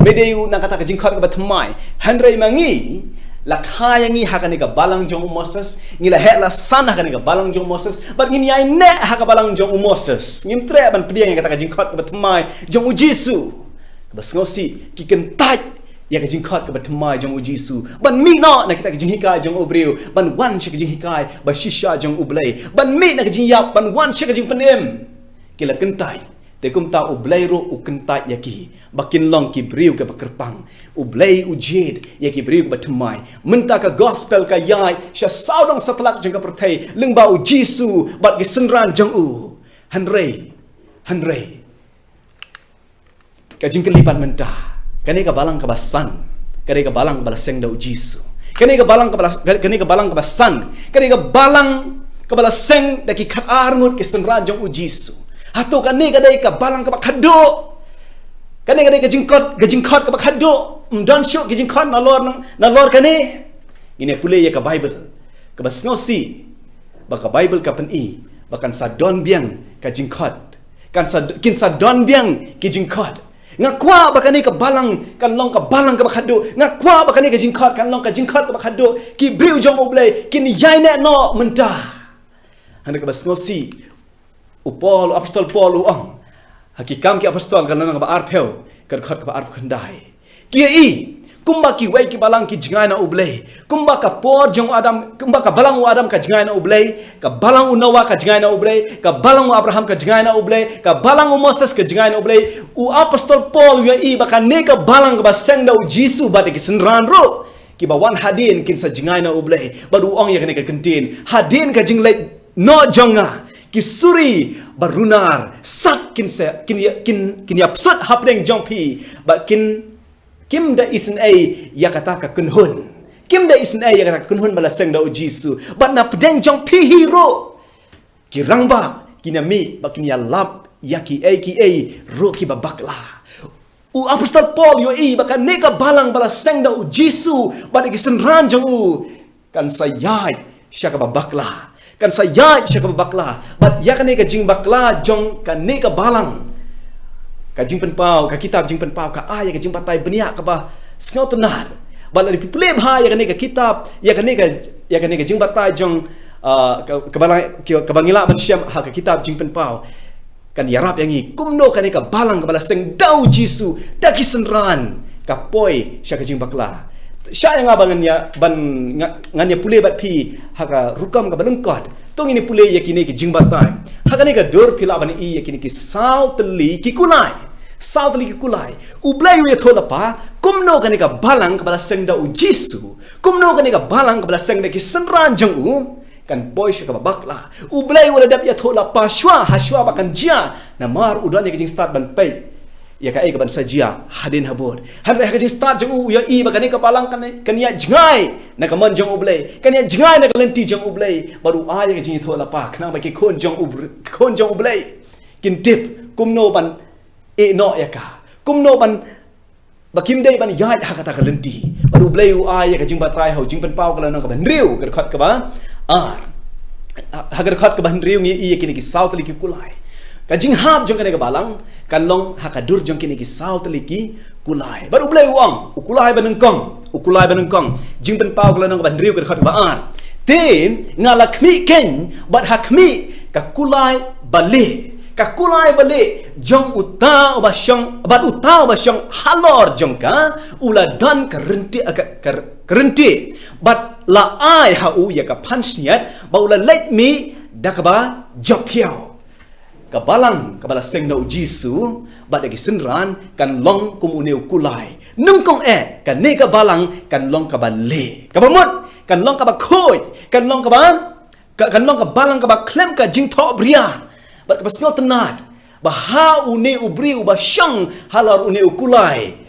Speaker 5: medeu na kata ka jingkhat ka ba thamai handrai mangi la khaya ngi hakani ka balang jong Moses ngi la hela san hakani ka balang jong Moses bar ngi ai ne ha ka balang jong Moses ngim tre ban pediang yang kata ka jingkhat ka ba thamai jong u Jesu ka basngosi ki kentai ya ka jingkhat ka ba thamai jong u Jesu ban mi no na kita ka jinghikai jong ubriu ban wan che ka jinghikai ba shisha jong ublei ban mi na ka jingyap ban wan che ka jing penem kila kentai te kum ta ublei ro u kentai ya ki bakin long ki briu ka bakerpang ublei u jed ya ki briu ba thamai menta ka gospel ka yai sha saudang satlak jeng ka perthai lengba u Jesu bat ki senran jong u hanrei ka jing kelipan menta kani ka balang ka basan kani ka balang ka balaseng da u Jesu kani ka balang ka basan kani ka balang ka balaseng da ki khat arngut ki senran jong u Jesu hato kani ka dai ka balang ka bakhado kani ka dai ka jingkhat ka bakhado dan syo ki jingkhat na lor kani ini pule ya ka Bible ka basngosi ba ka Bible ka peni bakan sa don biang ka jingkhat kan sa kin sa don biang ki jingkhat ngakwa bakani ka balang kan long ka balang ka bakhado ngakwa bakani ka jingkhat kan long ka jingkhat ka bakhado ki briu jong oblei kin yai ne no menta hande ka basngosi upol apostol Paul uang hakikam ki apostol kan nang ba arpeu kan khat ka arp khandai ki i kumba ki wei ki balang ki jingai na oblei kumba ka por jong Adam kumba ka balang u Adam ka jingai na oblei ka balang u Noah ka jingai na oblei ka balang u Abraham ka jingai na oblei ka balang u Moses ka jingai na oblei u apostol Paul ya i baka ne ka balang ka baseng da u Jesu ba de ki senran ro ki ba wan hadin kin sa jingai na oblei ba du ong ya ka ne ka kentin hadin ka jinglei no jonga ki suri barunar sat kin se kin ya psat hapdeng jongpi ba kin kim da isen ai ya kata ka kunhun kim da isen ai ya kata kunhun bala seng da u Jesu ba na pdeng jongpi hero ki rangba kinami ba kin ya lap yaki roki babakla. U apostol Paul yo baka neka balang bala sengda u Jisu bada kisen ranjang u kan sayai syaka babakla. Kan sayai syaka babakla. Bat yakane ka jing bakla jong kan neka balang. Ka jing penpau ka kitab jing penpau ka aya ka jing patai beniak ka ba sengau tenat. Bala di pulem ha yakane ka kitab yakane ka jing patai jong kabangila ban syam ha ka kitab jing penpau kan yarap yang i kumno kan ka balang ka bala seng dau Jisu da kisenran ka poi sya ka jing bakla sya yang abangan ya ban nganya pule bat pi ha ka rukam ka balengkot tong ini pule yakine ki jing batai ha ka ne ka dor pila ban i yakine ki sautli ki kulai ublai we thola pa kumno kan ka balang ka bala seng dau Jisu kumno kan ka balang ka bala seng da kisenran jang u kan boy syaka babakla ublai wala dap ya thola pa shwa haswa bakan jia namar udan ya jing start ban pai ya ka ban sajia hadin habod hadra ka jing start jang u ya bakan ka palang kan ya jingai na ka man jang ublai kan ya jingai na ka lenti jang ublai baru ya ka jing thola pa kna ba ki kon jang ublai kin tip kumno ban no ya ka kumno ban bakim dei ban yai ha kata ka lenti baru ublai ya ka jing batrai hau jing pen pau kala na ka ban riu ka khat ka ba hagar khat ka ban riu ngi kini ki south li ki kulai ka jing hab jong ka balang kan long hakadur jong kini ki south li ki kulai baru blai uang ukulai banengkong jing pen pau kala nang ban riu ka khat ba ten ngala khmi ken bat hakmi ka kulai bale jong uta ba syang halor jong ka ula dan kerenti bat la ai ha u ya ka pansniat ba ula let me dakaba job thiau ka balang ka bala seng no Jisu ba dagi senran kan long kumuneu kulai nungkong kan ne ka balang kan long ka bale ka bamut kan long ka ba khoi kan long ka balang ka ba klem ka jing tho bria bat ka basnot tenat baha une ubri uba syang halar une ukulai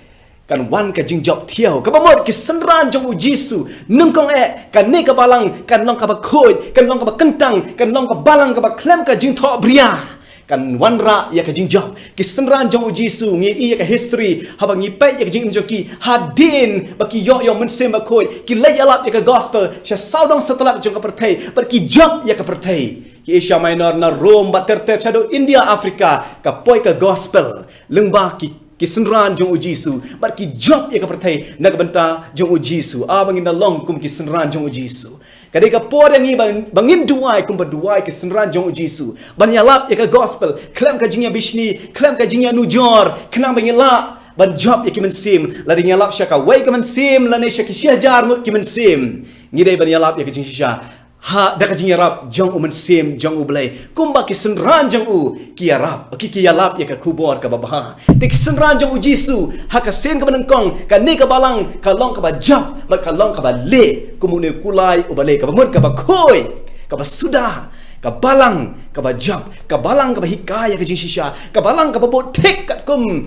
Speaker 5: kan wan ka jing job thiau ka bamot ki senran jong u Jisu nungkong kan ne ka balang kan long ka ba khoi kan long ka ba kentang kan long ka balang ka ba klem ka jing tho bria kan wan ra ya ka jing job ki senran jong u Jisu ngi ya ka history haba ngi pai ya ka jing joki hadin baki yo men sem ba khoi ki lay alap ya ka gospel sha saudong setelah jong ka perthai bar ki job ya ka perthai ki Asia Minor na Rome ba ter shadow India Afrika ka poi ka gospel lengba ki senran jong u Jisu bar ki job ya ka perthai na ka benta jong u Jisu abangin na long kum ki senran jong u Jisu kadai ka por yang bangin duai kum berduai ki senran jong u Jisu ban yalap ya ka gospel klem ka jingya bishni klem ka jingya nujor kenang bangin la ban job ya ki mensim la ding yalap syaka wai ka mensim la ne syaki syajar mut ki mensim ngidai ban yalap ya ka jing sya ha da ka jing yarap jong u mensim jong u blai kumba ki senran jong u ki yarap ki yalap ya ka kubor ka babaha tik senran jong u Jisu ha ka sen ka benengkong ka ne ka balang ka long ka ba job mat ka long ka ba le kumune kulai u balai ka bamut ka ba khoi ka ba sudah ka balang ka ba job ka balang ka ba hikaya ka jing shisha ka balang ka ba bot tek kat kum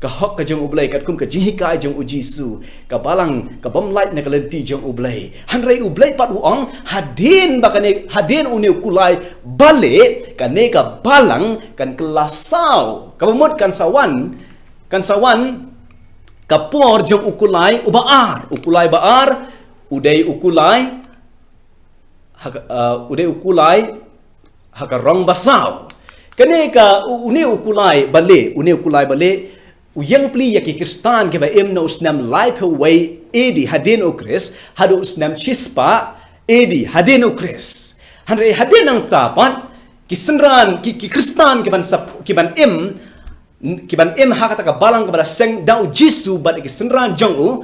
Speaker 5: ka hok ka jong ublai kat kum ka jing hikai jong u Jisu ka balang ka bom light na ka lenti jong ublai hanrei ublai pat uang hadin bakane hadin une kulai bale ka ne ka balang kan kelasau ka bamut kan sawan ka por jong ukulai baar udai ukulai haka rong basau kane ka une ukulai bale uyang pli ya ki Kristan ke ba em no snam life away edi hadin okres hadu snam chispa edi hadin okres hanre hadin ang tapan ki senran ki Kristan ke ban em ha kata ka balang ke bala seng dau Jisu bat ki senran jong u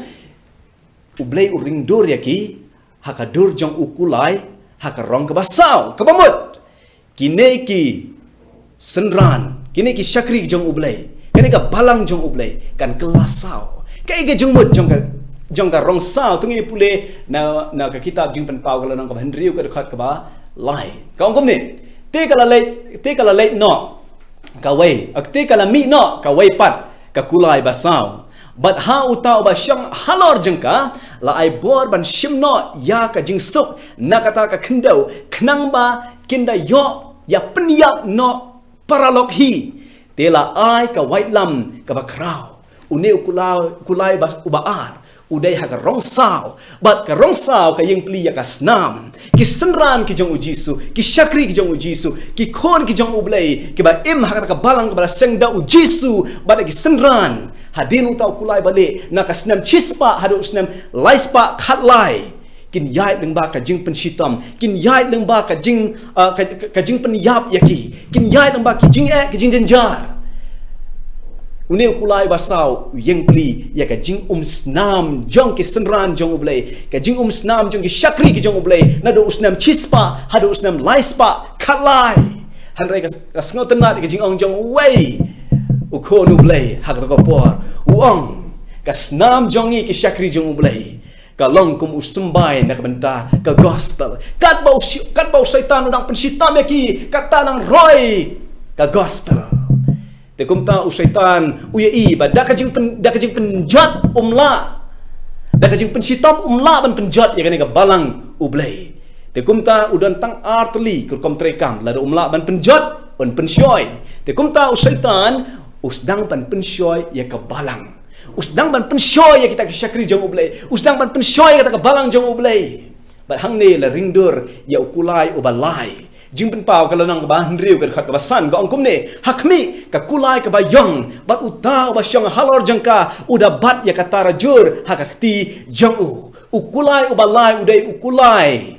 Speaker 5: blai uring dor ya ki haka dor jong ukulai haka rong ke basau ke bamut kine ki senran kine ki syakri jong ublai kene ka balang jong ublai kan kelasau kai ge jong mut jong ka rong sao tung ini pule na ka kitab jing pen pau kala nang ka hendriu ka khat ka ba lai ka ongkom ni te kala lei no ka wei te kala mi no ka wei pat ka kulai basau bat ha utau ba syang halor jengka la ai bor ban shim no ya ka jing suk na kata ka kendau knang ba kinda yo ya penyap no paralog hi tela ai ka white lam ka bakrau uneu kulai bas ubaar udai ha ka rong sao bat ka rong sao ka yang pli ya ka snam ki senran ki jong ujisu ki syakri ki jong ujisu ki khon ki jong ublei ki ba im ha ka balang ka bala sengda ujisu bat ki senran hadin utau kulai bale na ka snam chispa hadu snam laispa khatlai kin yai deng ba ka jing penshitam kin yai deng ba ka jing ka jing penyap yaki kin yai deng ba ki jing ki jing jenjar uneu kulai basau yang pli ya ka jing snam jong ki senran jong ublei ka jing snam jong ki syakri ki jong ublei na do snam chispa hadu snam laispa khalai hanrai ka sngotenat ka jing ong jong wei ukho nu blei hak to ko por uong ka snam jongi ki syakri jong ublei ka long kum usumbai na ka benta ka gospel kat bau syaitan udang pensitam yaki kata nang roy ka gospel te kumta usaitan uyai ba da ka jing penjat umla da ka jing pensitam umla ban penjat ya ka balang ublei te kumta udan tang artli kur kom trekam la umla ban penjat on pensyoi te kumta usaitan usdang ban pensyoi ya ka balang usdang ban pensyoi ya kita ki syakri jong ublei usdang ban pensyoi ya kita ka balang jong ublei ba hang ne la ringdur ya ukulai ubalai jing pen pau kalau nang ba hendriu ka khat ka basan ka ongkum ne hakmi ka kulai ka bayong bat utau ba syang halor jangka uda bat ya kata rajur hakakti jangu ukulai ubalai udai ukulai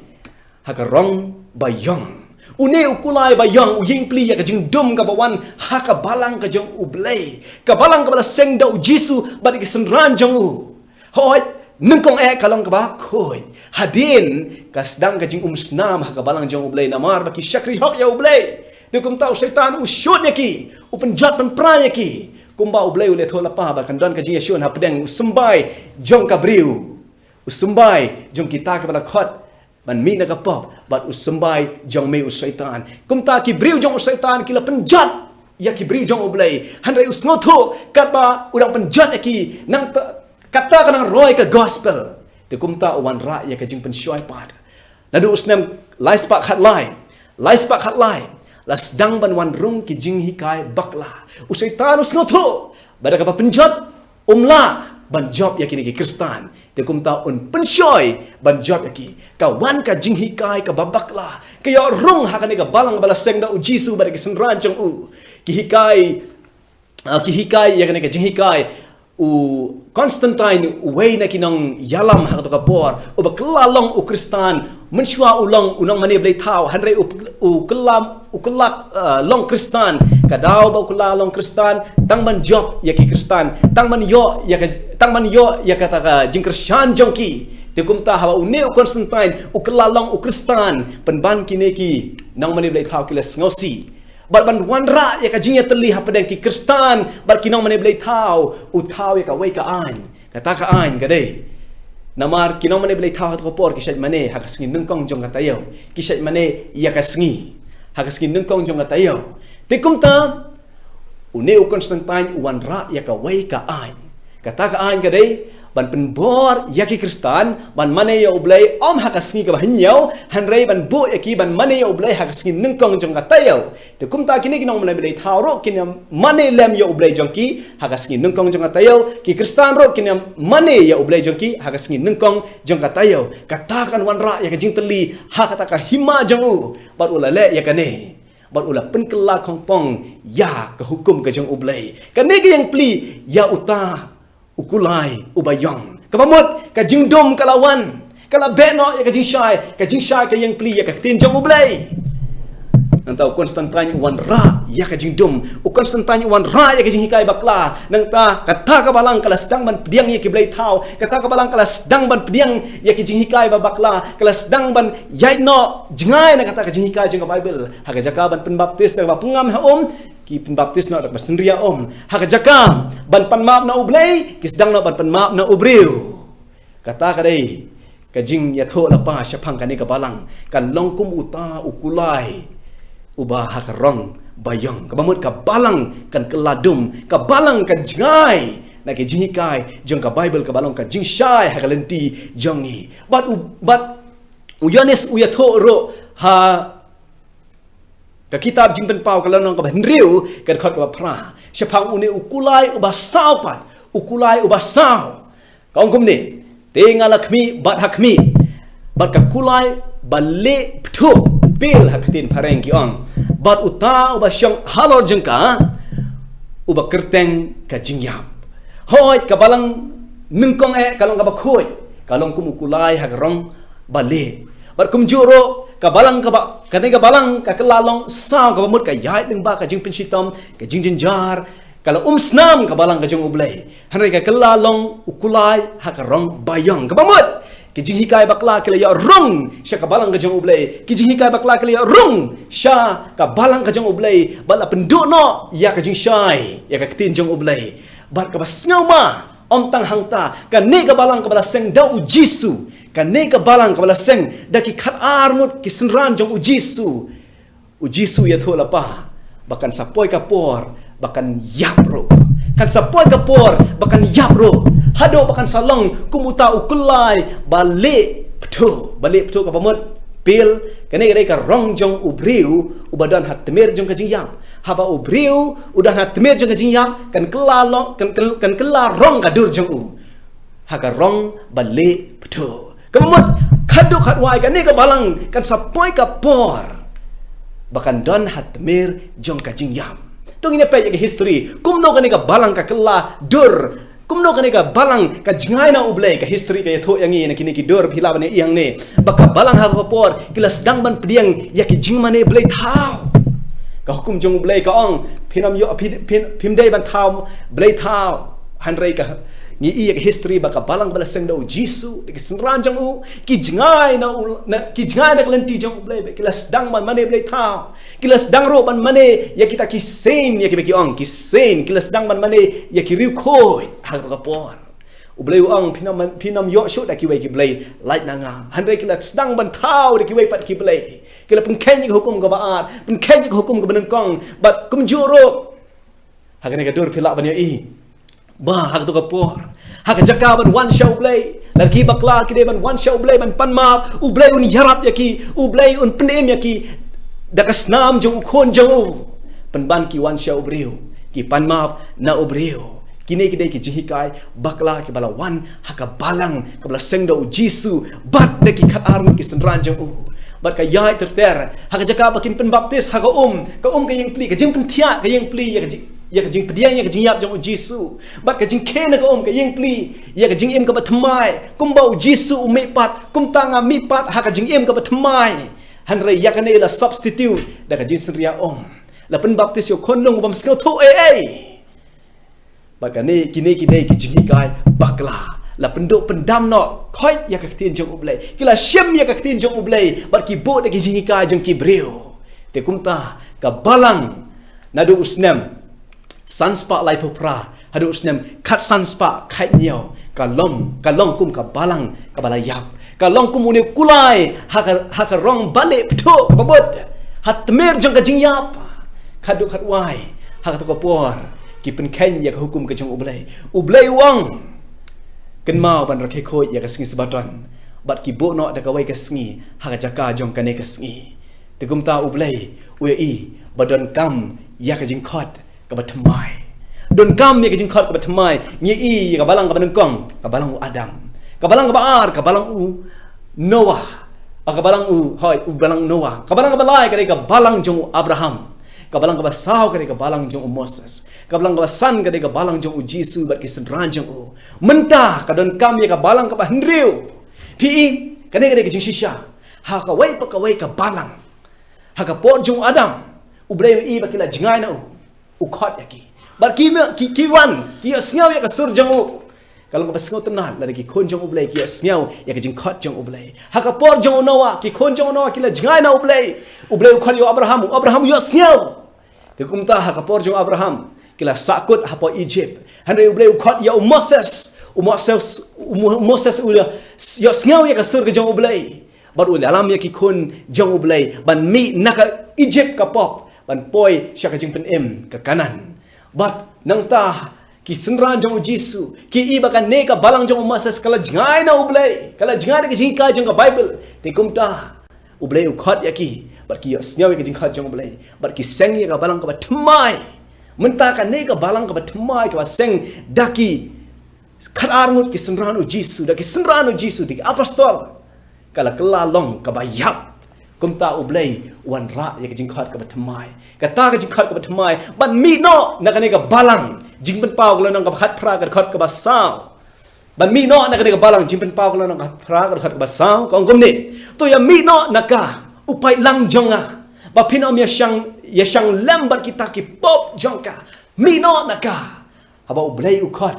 Speaker 5: hakarong bayong une ukulai bayong uying pli ya ka jing dum ka bawan haka balang ka jong ublei ka balang ka bala sengda ujisu bat ki senran jangu hoi nengkong kalong ka ba khoi hadin kasdang ka jing snam ha ka balang jong ublei namar baki syakri hok ya ublei de kum tau setan usyut yaki upenjat pen pra yaki kumba ublei ule thola pa ba kandon ka jing yashun ha pedeng usumbai jong ka briu usumbai jong kita ka bala khot ban mi na ka pop bat usumbai jong me usaitan kumta ki briu jong usaitan kila penjat ya ki briu jong ublei handai usngotho kat ba udang penjat yaki nang kata kanang roy ka gospel te kumta wan ra ya ka jing pensyoi pad nadu usnam laispak khatlai las dang ban wan rung ki jing hikai bakla usaitan usngotho bada ka penjat umla ban job ya kini ki kristan te kumta un pensyoi ban job ya ki ka wan ka jing hikai ka babakla ka ya rung hakane ka balang bala sengda ujisu bada ki senran jong u ki hikai ya kane ka jing hikai Constantine way na kinang yalam ha to kapor o baklalong o kristan mensyua ulong unang mani blay tao hanre u kelak long kristan kadaw ba kulalong kristan tang man job ya ki kristan tang man yo ya kata ka jing kristan jongki te kumta hawa une u Constantine u kelalong u kristan penban kineki nang mani blay tao kilas ngosi ban wanra ya ka jingya teli ha padang ki kristan bar kinong mane blay tau u tau ya ka wei ka an kata ka an ka dei namar kinong mane blay tau ha to por ki shat mane ha ka sngin nungkong jong ka tayo ki shat mane ya ka sngi ha ka sngin nungkong jong ka tayo te kumta u ne u Constantine u wanra ya ka wei ka an kata ka an ka dei ban penbor ya ki kristan ban mane ya ublay om ha ka sngi ka bahnyaw hanrei ban bo ya ki ban mane ya ublay ha ka sngi nungkong jong ka tayo te kumta kini kinong mane blay thawro kini mane lem ya ublay jong ki ha ka sngi nungkong jong ka tayo ki kristan ro kini mane ya ublay jong ki ha ka sngi nungkong jong ka tayo katakan wanra ya ka jing teli ha kata ka hima jong u bar ulale ya kane bar ula penkela kongpong ya ka hukum ka jong ublay kane ka yang pli ya uta ukulai ubayong kabamot ka jingdom kalawan kala beno ya ka jingshai ka yang pli ya ka tinjong ublay nantau Constantine wan ra ya ka jingdom u Constantine wan ra ya ka jinghikai bakla nang ta kata ka balang kala sedang ban pediang ya ki blay tau kata ka balang kala sedang ban pediang ya ki jinghikai bakla kala sedang ban yai no jingai na kata ka jinghikai jing ka Bible ha ka jaka ban penbaptis na pengam ha ki penbaptis na dak bersendria haka jaka ban panmaap na ublay kisdang na ban panmaap na ubriu kata ka dei ka jing ya tho na pa syapang kani ka balang kan longkum uta ukulai uba haka rong bayong kabamut ka balang kan keladum ka balang kan jingai na ki jinghikai jong ka Bible ka balong ka jingshai haka lenti jongi but uyanes uyatho ro ha ka kitab jing pen pau kalau nong ka henriu ka khot ka phra shapang uni ukulai uba sao pat ukulai uba sao ka ongkum ni tenga lakmi bat hakmi bat ka kulai bale ptho bil haktin phareng ki ong bat uta uba syang halor jengka uba kerteng ka jingyap hoi ka balang nungkong kalong ka bakhoi kalong kum ukulai hak rong bale bat kum juro ka balang ka ba kateng ka balang ka kelalong sao ka bamut ka yai ding ba ka jing pensitom ka jing jinjar kalau snam ka balang ka jong ublay hanre ka kelalong ukulai hak rong bayang ka bamut ki jing hikai bakla ke ya rong sya ka balang ka jong ublay ki jing hikai bakla ke ya rong sya ka balang ka jong ublay bala penduk no ya ka jing syai ya ka ketin jong ublay bat ka basngau ma om tang hangta ka ne ka balang ka bala seng da ujisu ka ne ka balang ka bala seng da ki khat armut ki senran jong ujisu ya thola pa bahkan sapoi ka por bahkan yapro kan sapoi ka por bahkan yapro hado bahkan salong kumuta ukulai balik betul ka pamut pil kene ka rong jong ubriu ubadan hat temer jong ka jingyam haba ubriu udah hat temer jong ka jingyam kan kelalong kan kelarong ka dur jong u haka rong balik betul kemut kaduk hat wai kene ka balang kan sapoi ka por bahkan don hat temer jong ka jingyam tung ini pe ke history kumno kane ka balang ka kela dur kumno kane ka balang ka jingai na ublay ka history ka yatho yang ni kini ki dur phila bane yang ne baka balang ha por kilas dang ban pediang ya ki jing mane blay thau ka hukum jong ublay ka ong pinam yo pim dai ban thau blay thau hanrei ka ni iya ke history baka balang bala seng do jisu de senran jong u ki jingai na ki jingai na klenti jong ublay be kilas dang ban mane blay thau kilas dang ro ban mane ya kita ki sen ya ki be ki ong ki sen kilas dang ban mane ya ki riu khoi ha ka por ublay ong pinam yo sho da ki we ki blay light na nga hanrei kilas dang ban thau de ki we pat ki blay kila pun ken ki hukum ka baat pun ken ki hukum ka benengkong bat kum juro ha ka ne ka dur phila ban ya i ba hak tu kapor hak jaka ban one show play lagi bakla kide ban one show play ban pan map ublay un yarap yaki ublay un penem yaki dakas nam jong khon jong pan ban ki one show breu ki pan map na ubreu kine kide ki jihikai bakla ki bala one hak balang ka bala sengdo jisu bat de ki khat arm ki senran jong bat ka yai terter hak jaka bakin pen baptis hak ka ka yang pli ka jing pen thia ka yang pli ya ka jing pediang ya ka jing yap jong jisu bat ka jing ken ka ka yang pli ya ka jing em ka batmai kum bau jisu mi pat kum tanga mi pat ha ka jing em ka batmai hanre ya ka ne la substitute da ka jing sria la pen baptis yo kon long bam sngau tho bat ka ne kine ki jing hikai bakla la penduk pendam no khoi ya ka tin jong ublay kila syem ya ka tin jong ublay bat ki bo da ki jing hikai jong ki breu te kumta ka balang nadu usnem sanspa lai pupra hadu usnem kat sanspa khai niao kalong kum ka balang ka balayap kalong kum uni kulai haka rong bale ptho babot hat mer jong ka jingyap khadu khat wai haka to ka por ki pen khen ya ka hukum ka jong ublay wang ken mau ban rakhe khoi ya ka sngi sebaton bat ki bo no da ka wai ka sngi haka jaka jong ka ne ka sngi te kum ta ublay ui badon kam ya ka jing khot ka batmai don kam ya ka jing khot ka batmai ngi i ka balang ka benengkong ka balang u adam ka balang ka baar ka balang u noah ka balang u hoi u balang noah ka balang ka balai ka balang jong abraham ka balang ka basau ka balang jong moses ka balang ka san ka balang jong jisu bat ki senran jong mentah ka don kam ya ka balang ka henriu pi ka ne ka jing shisha ha ka wai pa ka wai ka balang ha ka por jong adam ublay i ba kila jingai na ukhot yaki bar ki wan ki asngau ya ka sur jong kalau ka basngau tenan la ki khon jong ublay ki asngau ya ka jing khot jong ublay ha ka por jong noah ki khon jong noah kila jingai na ublay ukhot yo abraham yo asngau te kumta ha ka por jong abraham kila sakut ha po egypt hanre ublay ukhot ya moses yo asngau ya ka sur ka jong ublay bar alam ya ki khon jong ublay ban mi naka egypt ka pop ban poi syaka jing pen em ke kanan bat nang ta ki senran jong jisu ki i bakan ne ka balang jong moses kala jingai na ublay kala jingai ke jing ka jong ka bible te kumta ublay ukhot yaki bar ki snyaw ke jing khat jong blai bar ki seng ye ka balang ka ba thmai menta ka ne ka balang ka ba thmai ka ba seng daki khat arngut ki senranu jisu daki senranu jisu di apostol kala kala long ka ba yap kumta ublay wan ra ya jing khat ka ba thmai kata ka jing khat ka ba thmai ban mi no na ka ne ka balang jing ban pau ka nang ka khat phra ka khat ka ba sao ban mi no na ka ne ka balang jing ban pau ka nang ka phra ka khat ka ba sao kong kom ni to ya mi no na ka upai lang jonga ba pinom ya shang lambat kita ki pop jongka mi no na ka haba ublay u khat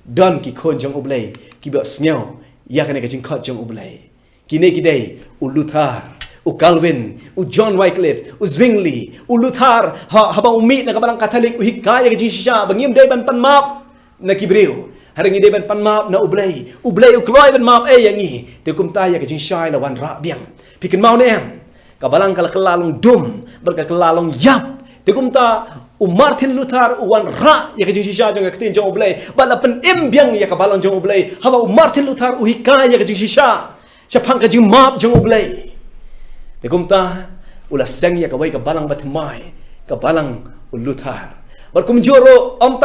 Speaker 5: don ki khon jong ublay ki ba snyaw ya ka ne ka jing khat jong ublay kine ki dei u Luther u Calvin, u John Wycliffe, u Zwingli, u Luther, habang umi na kabalang Catholic, u hikaya ka jisisya, bangim day ban panmap na kibriw, harangi day ban panmap na ublay u kloy ban map yangi, te kumtaya ka jinsya na wan ra biang, pikin mau na em, kabalang kalakalalong dum, berkakalalong yap, te kumta u Martin Luther, u wan ra, ya ka jinsisya jang katin jang ublay, balapan imbiang ya kabalang jang ublay, habang u Martin Luther, u hikaya ka jinsisya, siapang ka jing map jang ublay, Dekumta ulah seng ya kawai ka balang batmai ka balang Luther berkumjoro ong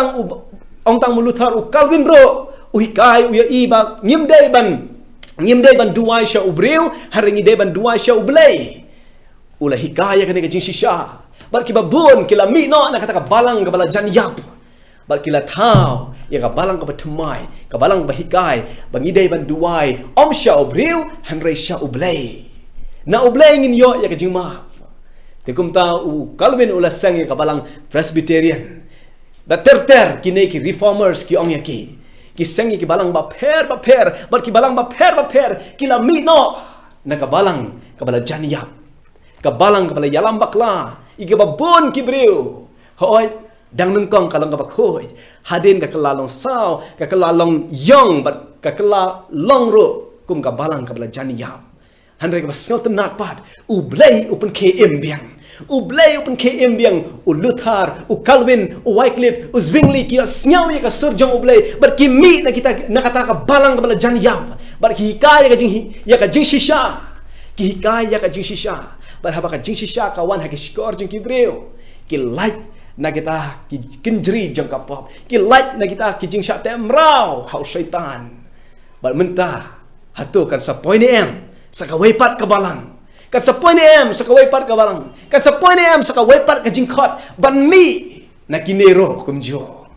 Speaker 5: tang Luther u Calvin ro u hikai u ya iba ngimdai ban duai sha ubriu haringi dai ban duai sha ublay ulah hikaya ka ne ka jinsisya bar ki babun kila mi no na kata ka balang ka bala jan yap bar kila thau ya ka balang ka batmai ka balang ba hikai bangidai ban duai om sha ubriu hanrei sha ublay na ublay ngin yo ya kajing maaf tekum ta u Calvin ula sang ya kabalang Presbyterian da ter kine ki reformers ki ong ya ki sang ki balang ba pher bar ki balang ba pher kila mi no na kabalang kabala janiyap kabalang kabala yalam bakla ige ba bon ki briu hoy dang nungkong kalang ka bakhoy hadin ka kalalong saw ka kalalong yong but ka kalalong ro kum kabalang kabala janiyap Handai ka basngal tenat pat ublay open KM biang ublay open KM biang u Luther u Calvin u Wycliffe u Zwingli ki snyaw ya ka surjong ublay bar ki mi na kita nakata ka balang ka bala jan yap bar ki hikaya ka jing ya ka jing shisha ki hikaya ka jing shisha bar haba ka jing shisha ka wan ha ki skor jing ki breu ki like na kita ki kinjri jong ka pop ki like na kita ki jing sha temrau hau syaitan bar mentah hatu kan sa point em sa kawaipat ka balang kan sa point em sa kawaipat ka balang kan sa point em sa kawaipat ka jingkot ban mi na kinero kumjo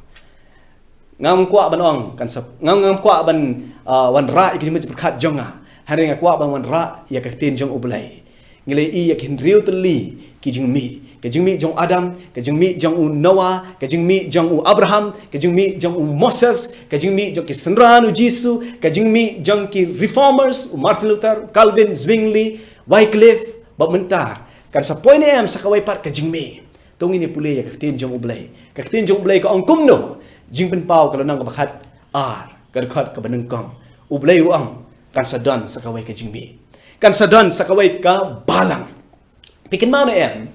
Speaker 5: ngam kwa banong kan sa ngam kwa ban wan ra ikijim berkat jonga hari nga kwa ban wan ra ya ka tin jong ublay ngilay i ya kin riu teli kijing mi jong Adam kijing mi jong Noah kijing mi jong Abraham kijing mi jong Moses kijing mi jong ki senranu Jisu kijing mi jong ki reformers Martin Luther Calvin Zwingli Wycliffe ba mentar kan sa point em sa kawaipat kijing mi tong ini pulay ya katin jong ublay ka ong kumno jing pen pau kalau nang bakhat kadkhat ka banengkong ublay uang kan sa don sa kawai kijing mi kan sa don sa kawai ka balang pikin mau na em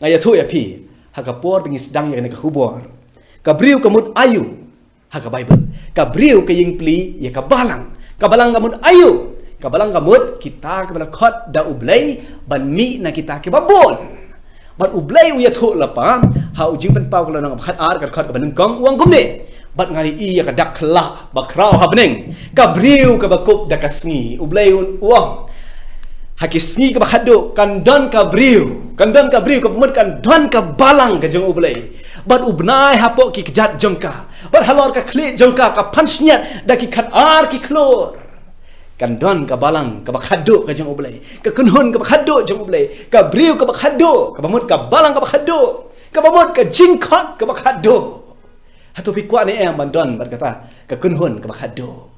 Speaker 5: ngaya thu ya pi hakapor bingis dang ya ka hubor kabriu kamut ayu haka Bible kabriu kaying pli ya kabalang kamut ayu kabalang kamut kita kabala khot da ublay ban mi na kita ke babon ban ublay ya thu lapa ha ujing pen pau kala nang khat ar khot ka baneng kong uang kumne bat ngari i ya ka dakla bakrau habneng kabriu ka bakup da kasngi ublay uang hakisngi ka bakhado kandon ka briu ka pemut kan don ka balang ka jong ublay bat ubnai hapo ki kjat jongka bat halor ka kli jongka ka pansnyat da ki khat ar ki klor kandon ka balang ka bakhado ka jong ublay ka kunhun ka bakhado jong ublay ka briu ka bakhado ka pemut ka balang ka bakhado ka pemut ka jingkot ka bakhado hatu pikwa ni em bandon bat kata ka kunhun ka bakhado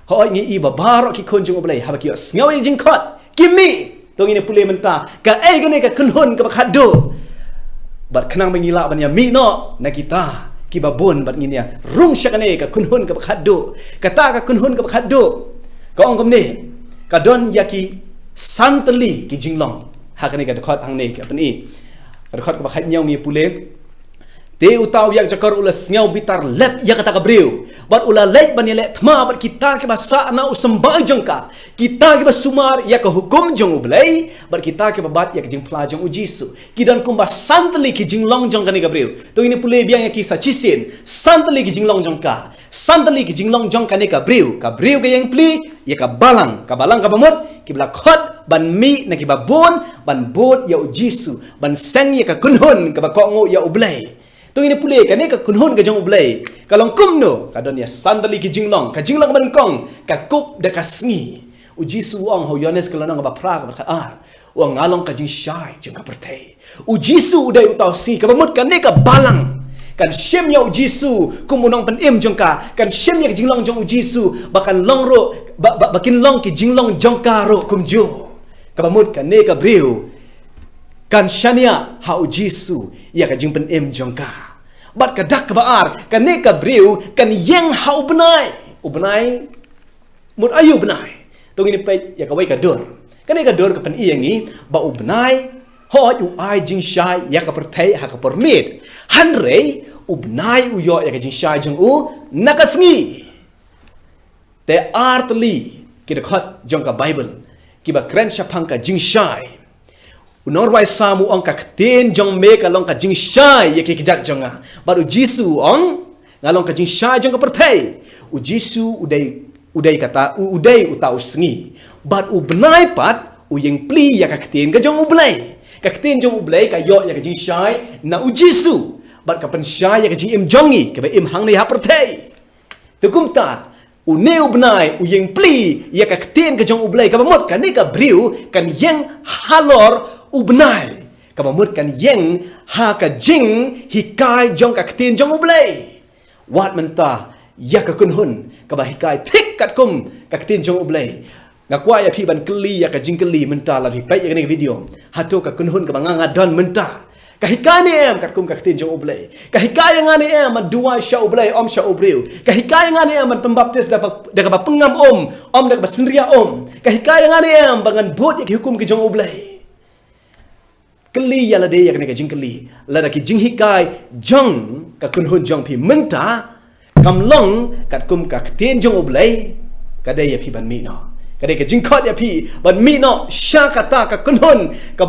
Speaker 5: hoy ngi i babaro ki kun jong ublay habaki ngawi jingkot kimi tong ini pulih mentah ka gane ka kunhun ka bakhado bat kenang mengilak ban ya mi no na kita ki babon bat ngin ya rung syakane ka kunhun ka bakhado kata ka kunhun ka bakhado ka ong komne ka don yaki santeli ki jinglong hakane ka dekhot hang ne ka pani ka dekhot ka bakhat nyau ngi pulih Te utau yak jakar ula sngau bitar lep yak kata kabriu. Bat ula lep ban yelek thma bat kita ke basa na usembang jengka. Kita ke basumar yak hukum jeng ublai. Bat kita ke babat yak jeng pelajang ujisu. Kidan kumba santli ki jeng long jeng kani kabriu. Tu ini pule biang yak kisah cisin. Santli ki jeng long jeng ka. Santli ki jeng long jeng kani kabriu. Kabriu ke yang pli yak kabalang. Kabalang kabamut. Kibla khot ban mi na kibabon ban bot ya ujisu. Ban seng yak kunhun kabakongo ya ublai. Tu ini pulih kan ni ka kunhun ka jong ublai. Kalau kumno kadon ya sandali ki jinglong, ka jinglong menkong, ka kup da ka sngi. Uji suang ho Yohanes kalau nang ba pra ka ar. Uang ngalong ka jing syai jeng ka pertai. Uji su udai utau si ka bamut kan ni ka balang. Kan syem ya uji su kumunong pen im jong ka, kan syem ya jinglong jong uji su bakan long ro bakin long ki jinglong jong ka ro kumjo. Ka bamut kan ni ka briu. Kan syania ha ujisu ya ka jing pen em jongka bat ka dak baar kan ne ka briu kan yang ha ubnai mut ayu benai tong ini pe ya ka wai ka dor kan ne ka dor ka pen iangi ba ubnai ho u ai jing shai ya ka pertai ha ka permit hanrei ubnai u yo ya ka jing shai jong u nakasngi te artli ki de khat jongka bible ki ba kren shapang ka jing shai Unorwai samu ong ka kten jong me ka long ka jing shai ye ki kijat jonga baru jisu ong ngalong ka jing shai jong ka pertai u jisu udai kata udai uta usngi bat u benai pat u yeng pli ya ka kten ka jong ublai ka kten jong ublai ka yo ya ka jing shai na u jisu bat ka pen shai ya ka jing im jongi ka ba im hang ne ha pertai tukum ta u ne u benai u yeng pli ya ka kten ka jong ublai ka bamot ka ne ka briu kan yeng halor ubnai kabamut kan yeng ha ka jing hikai jong ka ktin jong ublai wat menta ya ka kunhun ka ba hikai thik kat kum ka ktin jong ublai ngakwa ya phi ban kli ya ka jing kli menta la hi play ya ni video hato ka kunhun ka banga don menta ka hikai ni em kat kum ka ktin jong ublai ka hikai nga ni em man dua sha ublai om sha ubriu ka hikai nga ni em man pembaptis da ka ba pengam om da ka ba sendria om ka hikai nga ni em bangan bot ya hukum ki jong ublai keli ya la de ya ka jing keli la da ki jing hikai jong ka kunhun jong phi menta kam long kat kum ka kten jong ublai ka de ya phi ban mi no ka de ka jing khot ya phi ban mi no sha kata ka kunhun ka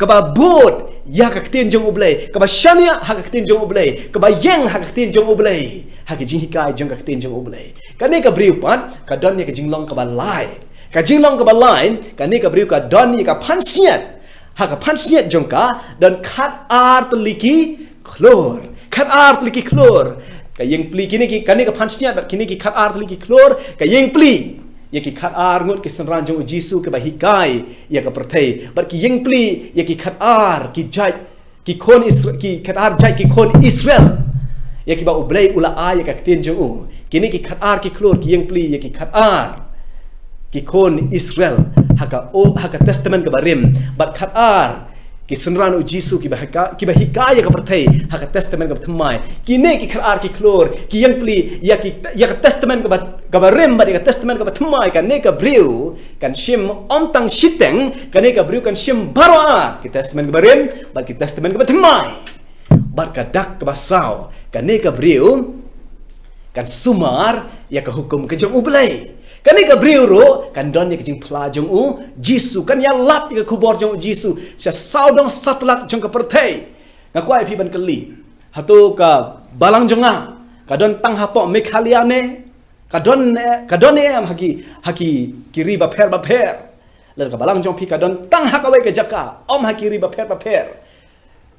Speaker 5: ba bot ya ka kten jong ublai ka ba shania ha ka kten jong ublai ka ba yang ha ka kten jong ublai ha ki jing hikai jong ka kten jong ublai ka ne ka briu pat ka don ya ka jing long ka ba lai ka jing long ka ba lai ka ne ka briu ka don ni ka phan siat haka pansnyet jongka dan khat art liki klor khat art liki klor ka yeng pli kini ki kani ka pansnyet bat kini ki khat art liki klor ka yeng pli ya ki khat ar ngut ki sanran jong jisu ke ba hikai ya ka perthai bat ki yeng pli ya ki khat ar ki jai ki kon israel ki khat ar jai ki kon israel ya ki ba ublai ula a ya ka kten jong u kini ki khat ar ki klor ki yeng pli ya ki khat ar ki kon Israel haka testament ke barim bat khat ar ki senran u jisu ki ba hikaya ka perthai haka testament ka thmai ki ne ki khat ar ki klor ki yang pli ya ka testament ka barim bat ka testament ka thmai ka ne ka briu kan shim om tang shiteng ka ne ka briu kan shim baroa ki testament ka barim bat ki testament ka thmai bat ka dak ka basau ka ne ka briu kan sumar ya ka hukum ke jong ublai kan ni ka briuro kan don ni ka jing pla jong u jisu kan ya lap ka kubor jong jisu sya saudong satlak jong ka perthai ngakwai phi ban kali hatu ka balang jonga ka don tang hapo mekhaliane ka don ni am haki kiri ba pher la ka balang jong phi ka don tang hakawai ka jaka om hakiri ba pher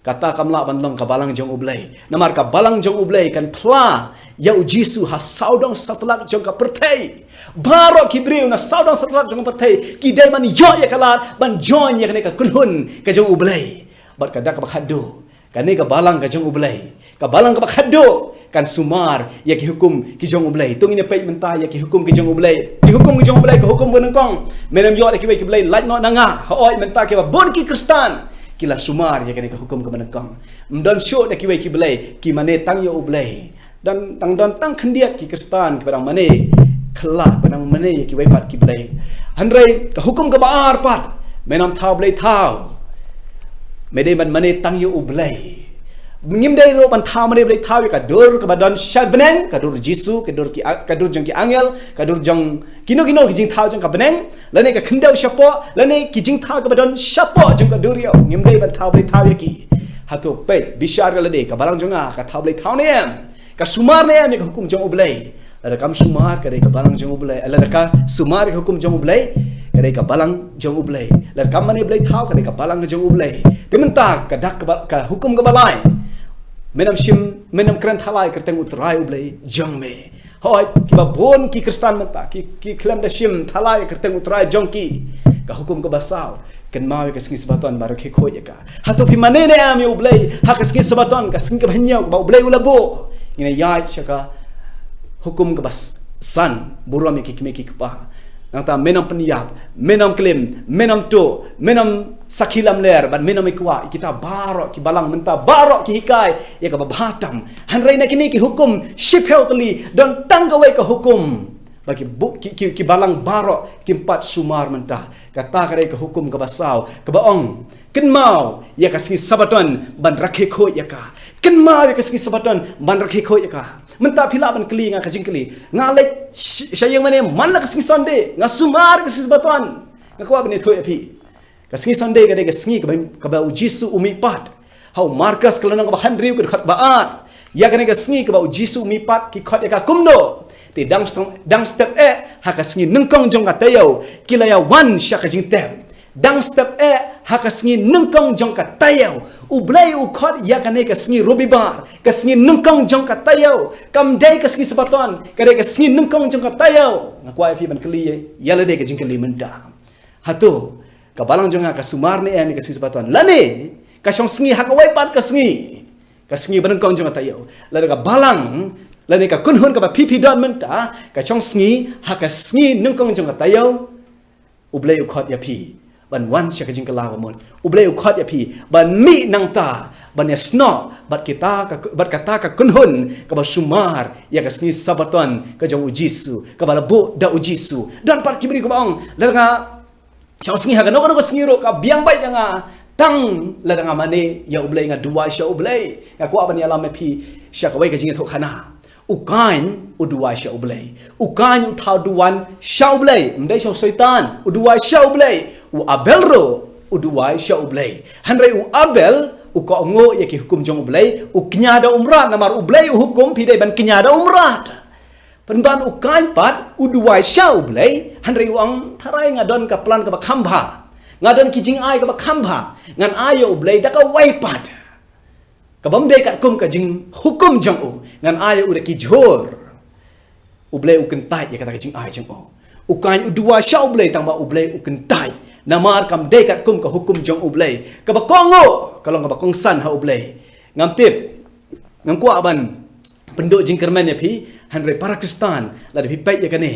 Speaker 5: kata kamla bandong ka balang jong ublai namar ka balang jong ublai kan pla ya ujisu ha saudong satlak jong ka perthai baro kibriu na saudong satlak jong ka perthai ki dai man yo ya kalat ban join ya ka kunhun ka jong ublai bat ka dak ka khado kan ni ka balang ka jong ublai ka balang ka khado kan sumar ya ki hukum ki jong ublai tung ini pei menta ya ki hukum ki jong ublai ki hukum ki jong ublai ka hukum benengkong menem yo ya ki ublai light no nanga hoi menta ki ba bon ki kristan kila sumar ya kene ka hukum ka manakam mdon show da kiwai kiblai ki mane tang yo ublai dan tang khandiat ki kristan ki barang mane khla barang mane ya kiwai pat kiblai handrai ka hukum ka baar pat menam thau blai thau mede man mane tang yo ublai ngim dai ro ban tha mane blai tha ka dur ka badon shal beneng ka dur jisu ka dur jong ki angel ka dur jong kino ki jing tha jong ka beneng lane ka khendau shapo lane ki jing tha ka badon shapo jong ka dur yo ngim dai ban tha blai tha ki hatu pe bishar ka lade ka balang jong ka tha blai tha ne em ka sumar ne em ka hukum jong oblai ada kam sumar ka dai ka balang jong oblai ala ka sumar ka hukum jong oblai ka dai ka balang jong oblai la kam mane blai tha ka dai ka balang jong oblai timenta ka dak ka hukum ka balai menam keren thalai kerteng utrai ublai jong me hoi ki ba bon ki kristan menta ki klem da shim thalai kerteng utrai jong ki ka hukum ka basau ken mawe ka singi sabaton baru ke khoi ka hato pi manene am yo ublai ha ka singi sabaton ka singi ka bhanyau ba ublai ulabo ngina yai chaka hukum ka bas san buram ki pa nang menam peniap menam klem menam to menam sakilam ler ban menam ikwa kita barok ki balang menta barok ki hikai ya ka babatam hanrai na kini ki hukum shipheutli don tangawai ka hukum bagi ki balang barok ki empat sumar menta kata kare ka hukum ka basau ka baong kenmau ya ka singi sabaton ban rakhe kho ya ka kenmau ya ka singi sabaton ban rakhe kho ya ka menta phila ban kli nga ka jingkli nga lek sayang mane man la ka singi sonde nga sumar ka singi sabaton nga kwa bane thoi api ka singi sonde ka de ka singi ka ba ujisu umi pat hau markas kelana ka ba handriu ka khat baat ya ka ne ka singi ka ba ujisu umi pat ki khat ya ka kumno te dang step ha ka singi nengkong jong ka tayo kilaya wan sha ka jing tem dang step ha ka singi nengkong jong ka tayo ublai u khot ya ka ne ka singi robibar ka singi nengkong jong ka tayo kam dai ka singi sabaton ka de ka singi nengkong jong ka tayo ngakwa phi ban kli ya le de ka jing kli menta hatu ka balang jong ka sumar ne ka singi sabaton lane ka shong singi ha ka wai pat ka singi banengkong jong ka tayo la ka balang lani ka kunhun ka ba pipi don menta ka chong sngi ha ka sngi nungkong jong ka tayo ublei u khot ya phi ban wan cha ka jing ka la ba mon ublei u khot ya phi ban mi nang ta ban ya sno bat kata ka kunhun ka ba sumar ya ka sngi sabaton ka jong ujisu ka ba bo da ujisu dan part kibri ko baong la nga chong sngi ha ka no sngi ro ka biang bai nga tang la nga mane ya ublei nga duwa sha ublei ya ko ban ya la me phi sha ka wai ka jing tho khana ukain udua sya ublay ukain uthau duan sya ublay mdai sya syaitan udua sya ublay u abelro udua sya ublay hanrai u abel u ko ngo ya ki hukum jong ublay u knyada umrat namar ublay u hukum pidai ban knyada umrat penban ukain pat udua sya ublay hanrai u ang tharai ngadon ka plan ka ba khamba ngadon ki jing ai ka ba khamba ngan ayo ublay da ka waipat kabam dai kat kum ka jing hukum jong u ngan ai u de ki jhor ublei u kentai ya kata ka jing ai jong u kan u dua sha ublei tang ba ublei u kentai namar kam dai kat kum ka hukum jong ublei ka ba kongo kalau ka ba kong san ha ublei ngam tip ngam kwa ban penduk jing kermen ya phi hanre para kristan la de phi pai ya kane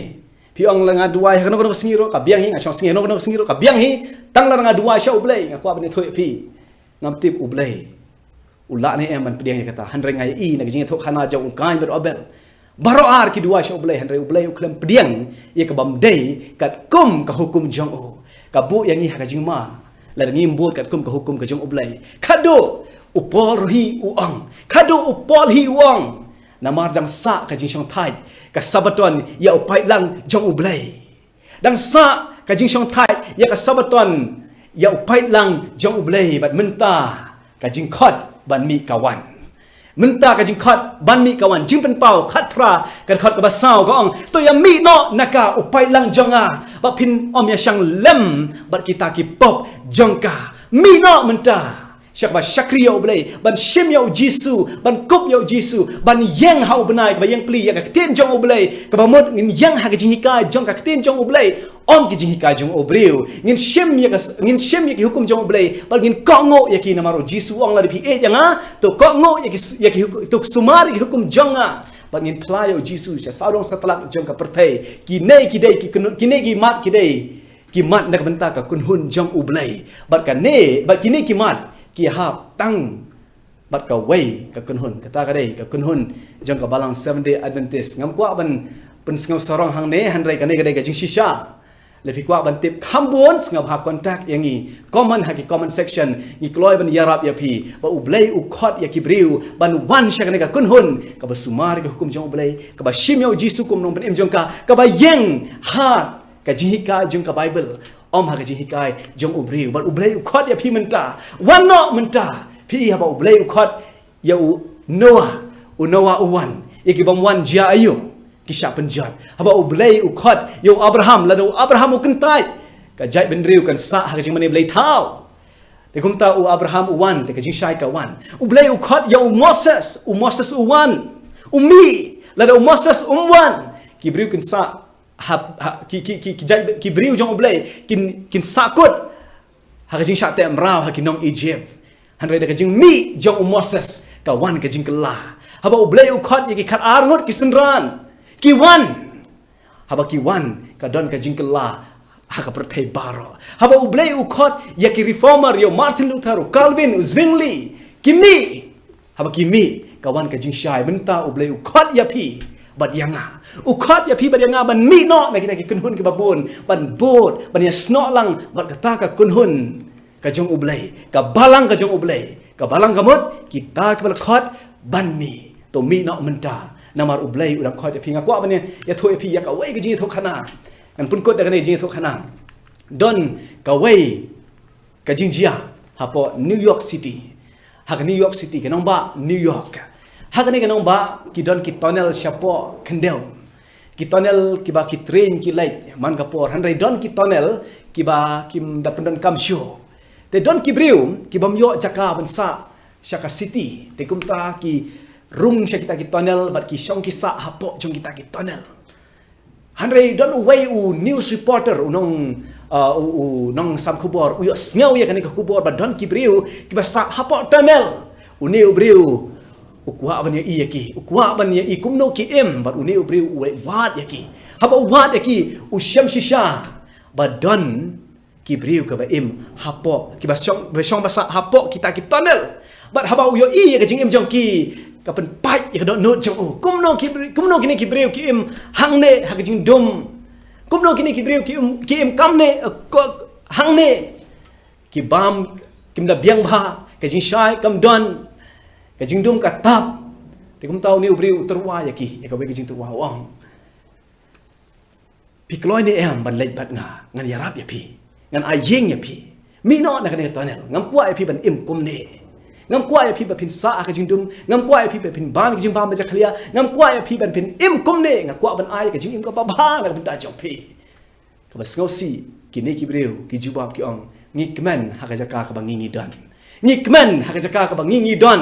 Speaker 5: phi ong la nga dua ya kono singiro ka biang hi nga sing no kono singiro ka biang hi tang la nga dua sha ublei nga kwa ban thoi phi ngam tip ublei ulah ni eman pediang kata handre ngai i nak jing thok khana jong kain ber obel baro ar ki dua sha ublei handre ublei uklem pediang ye ka bam dei kat kum ka hukum jong u ka bu yang ni ha jing ma la ngi mbut kat kum ka hukum ka jong ublei khado upol hi uang khado upol hi uang namar dang sa ka jing shong thai ka sabaton ya upai lang jong ublei dang sa ka jing shong thai ya ka sabaton ya upai lang jong ublei bat menta ka jing khot ban mi kawan menta ka jing khat ban mi kawan jing pen pau khat pra ka khat ka basau ka ong to ya mi no naka upai lang jonga ba pin om ya shang lem bat kita ki pop jongka mi no menta syak ba syakriya ublei ban shim ya jisu ban kup ya jisu ban yang hau benai ka yang pli ya ka tien jong ublei ka ba mot ngin yang ha ka jing hika jong ka tien jong ublei om ki jing hika jong obriu ngin shim ya ki hukum jong ublei ban ngin kongo ya ki namaro jisu ong la di pi e yang to kongo ya ki to sumar ki hukum jonga ban ngin playo jisu sya saudong setelah jong ka pertai ki nei ki dei ki nei ki mat ki dei ki mat nak benta ka kunhun jong ublei bat ka ne bat ki nei ki mat ki hap tang bat ka wei ka kunhun kata ka dei ka kunhun jong ka balang 7 day adventist ngam kwa ban pen sngau sarong hang ne hanrai ka ne ka dei ka jing shisha lebih kuat bantip kambun ngab ha kontak yang ni comment ha ki comment section ni kloi ban yarap ya pi ba ublei ukot ya kibriu ban wan syakane ka kunhun ka ba sumar ka hukum jong ublei ka ba shimyo jisu kum nong ban im jong ka ba yeng ha ka jihika jong ka bible om ha ka jihikai jong ubriu ba ublei ukot ya pi menta wan no menta pi ha ba ublei ukot ya noah uwan ya ki bam wan ja ayu kisah penjat haba ublei ukot yo Abraham lado Abraham ukentai ka jai benriu kan sa ha jing mani blei thau te kum ta u Abraham uwan te ka jing shai ka wan ublei ukot yo Moses uwan mi lado Moses wan ki briu kan sa ki jai ki briu jong ublei kin sakut ha jing sha te mrau ha kinong Egypt han re ka jing mi jong Moses ka wan ka jing kala haba ublei ukot ye ki khat arngot ki senran Kiwan haba kiwan kadon ka jingkela haka pertai baro haba ublei ukot ya ki reformer yo Martin Luther Calvin Zwingli kimi haba kimi kawan ka jingshai menta ublei ukot ya pi bad yanga ukot ya pi bad yanga ban mi no na kita ki kunhun ki babon ban bot ban ya sno lang bad kata ka kunhun ka jong ublei ka balang ka jong ublei ka balang kamut kita ka balkot ban mi to mi no menta namar ublei udam khoi te pinga kwa bane ya thoi pi ya ka wei ge ji tho khana kan pun kot da ne ji tho khana don ka wei ka jing jia ha po New York City ha ka New York City ke nong ba New York ha ka ne ke nong ba ki don ki tunnel shapo kendel ki tunnel ki ba ki train ki light man ka por han don ki tunnel ki ba kim da pendon kam show te don ki briu ki bam yo jaka ban sa Shaka City te kum ta ki rung sya kita ki tunnel bat ki syong ki sa hapok jong kita ki tunnel hanrei don way u news reporter unong nong sam kubor u sngaw ya kan ka kubor bat don ki briu ki ba sa hapok tunnel u ne briu u kwa ban ya i ki u kwa ban ya i kumno ki em bat u ne briu u wat ya ki haba wat ya ki u syam shisha bat don ki briu ka ba em hapok ki ba syong ba sa hapok kita ki tunnel bat haba u yo i ya ka jing em jong ki kapan pai ya kadon not jong kumno kini ki breu ki im hangne ha jing dum kumno kini ki breu ki im kamne hangne ki bam kim da biang ba ka jing shai kam don ka jing dum ka tap te kum tau ni breu terwa ya ki ya ka we jing terwa wang pi kloi ni em ban leit bat nga ngan yarap ya pi ngan ayeng ya pi mi no na ka ne tonel ngam kwa ya pi ban im kum ne ngam kwa ya pi ba pin sa ka jing dum ngam kwa ya pi ba pin ban ka jing ba ja khlia ngam kwa ya pi ban pin im kum ne ngam kwa ban ai ka jing im ka ba ba na bin ta jong pi ka ba sngo si ki ne ki breu ki jubab ki ong ngi kmen ha ka jaka ka ba ngi don ngi kmen ha ka jaka ka ba ngi don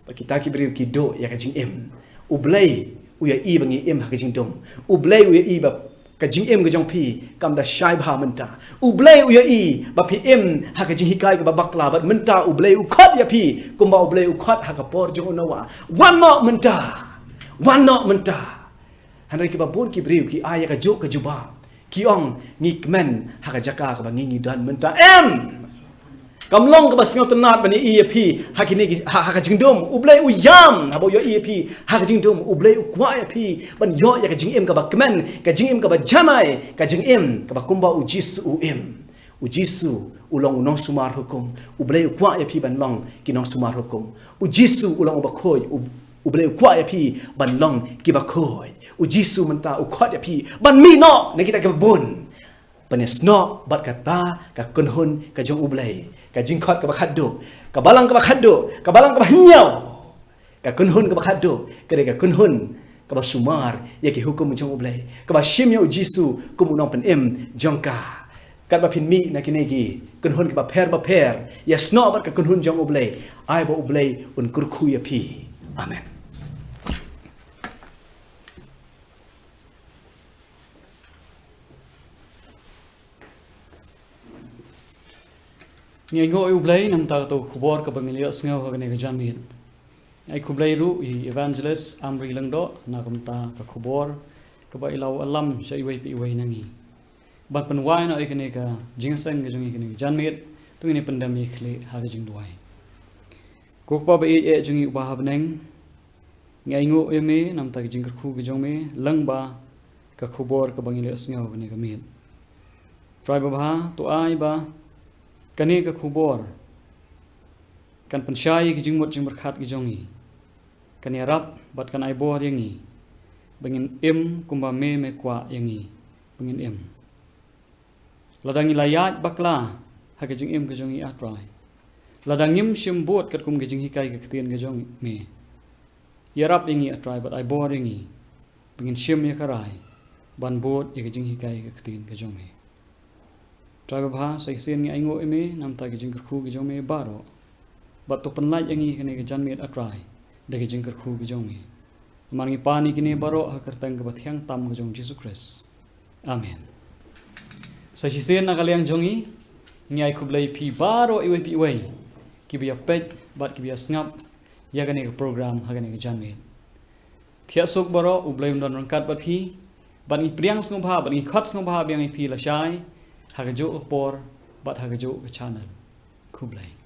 Speaker 5: ba kita ki breu ki do ya ka jing im ublei u ya i ba ngi im ha ka jing dum ublei u ya i ba ka jing em ga jong pi kam da shai bha menta ublei u ya i ba pi em ha ka jing hikai ka ba bakla bat menta ublei u khot ya pi kum ba ublei u khot ha ka por jong nawa wan no menta han ki ba bon ki briu ki aya ka jo ka juba ki ong ngi kmen ha ka jaka ka ba ngi dan menta em kam long ka ba singaw tenat ba ni ep ha ki ni ha ka jing dum ublei u yam ha bo yo ep ha ka jing dum ublei u kwa ep ban yo ya ka jing em ka ba kmen ka jing em ka ba jamai ka jing em ka ba kumba u jisu u jisu ulong unong sumar hukum ublei u kwa ep ban long ki nong sumar hukum u jisu ulong ba khoi ublei u kwa ep ban long ki ba khoi u jisu menta u khot ep ban mi no ne kita ka bun panes no bat kata ka kunhun ka jong ublei ka jingkhot ka bakhaddo ka balang ka bakhaddo ka balang ka bahnyau ka kunhun ka bakhaddo ka ka kunhun ka basumar ya ki hukum jong ublei ka ba shimyo jisu kum unong pen em jongka ka ba pin mi na kinegi kunhun ka ba per ya sno bat ka kunhun jong ublei ai ba ublei un kurkhu ya pi amen
Speaker 2: Ngai ngo ublei nam ta to khubor ka bangilio sngaw ha ne ka jamit ai khublei ru i evangelist amri langdo na kam ta ka khubor ka ba ilaw alam sha iwai pi iwai nangi bat pan wai na ikene ka jingsang ga jungi kene jamit tu ni pandemi khle ha ga jing duai ko pa ba e jungi ba habneng ngai ngo eme nam ta jing khu ga jong me lang ba ka khubor ka bangile asngau bani ka mit trai babha to ai ba kani ka khubor kan pensyai ki jingmot jing berkhat ki jongi kan yarap bat kan ai bor yangi bangin im kumba me kwa yangi bangin im ladangi layat bakla ha ki jing im ki jongi atrai ladangim shimbot kat kum ki jing hikai ki ktien ki jong me yarap yangi atrai bat ai bor yangi bangin shim ya karai ban bot ya ki jing hikai ki ktien ki jong me trai babha sai sen ngi ai ngo eme nam ta ki jing khu ki jong me baro bat to penlai yangi kene ke jan met atrai de ke jingkar khu ke jong me mangi pani kini baro ha kertang ke bathyang tam ke jong Jesus Christ amen sa si sen na kaliang jongi ngai khublai phi baro iwe pi wei ki bia pet bat ki bia snap ya kene ke program ha kene ke jan met thia sok baro ublai undon rangkat bat phi bat ni priang sngom bha bat ni khat sngom bha biang phi la shai ha ke jo por bat ha ke jo ke channel khublai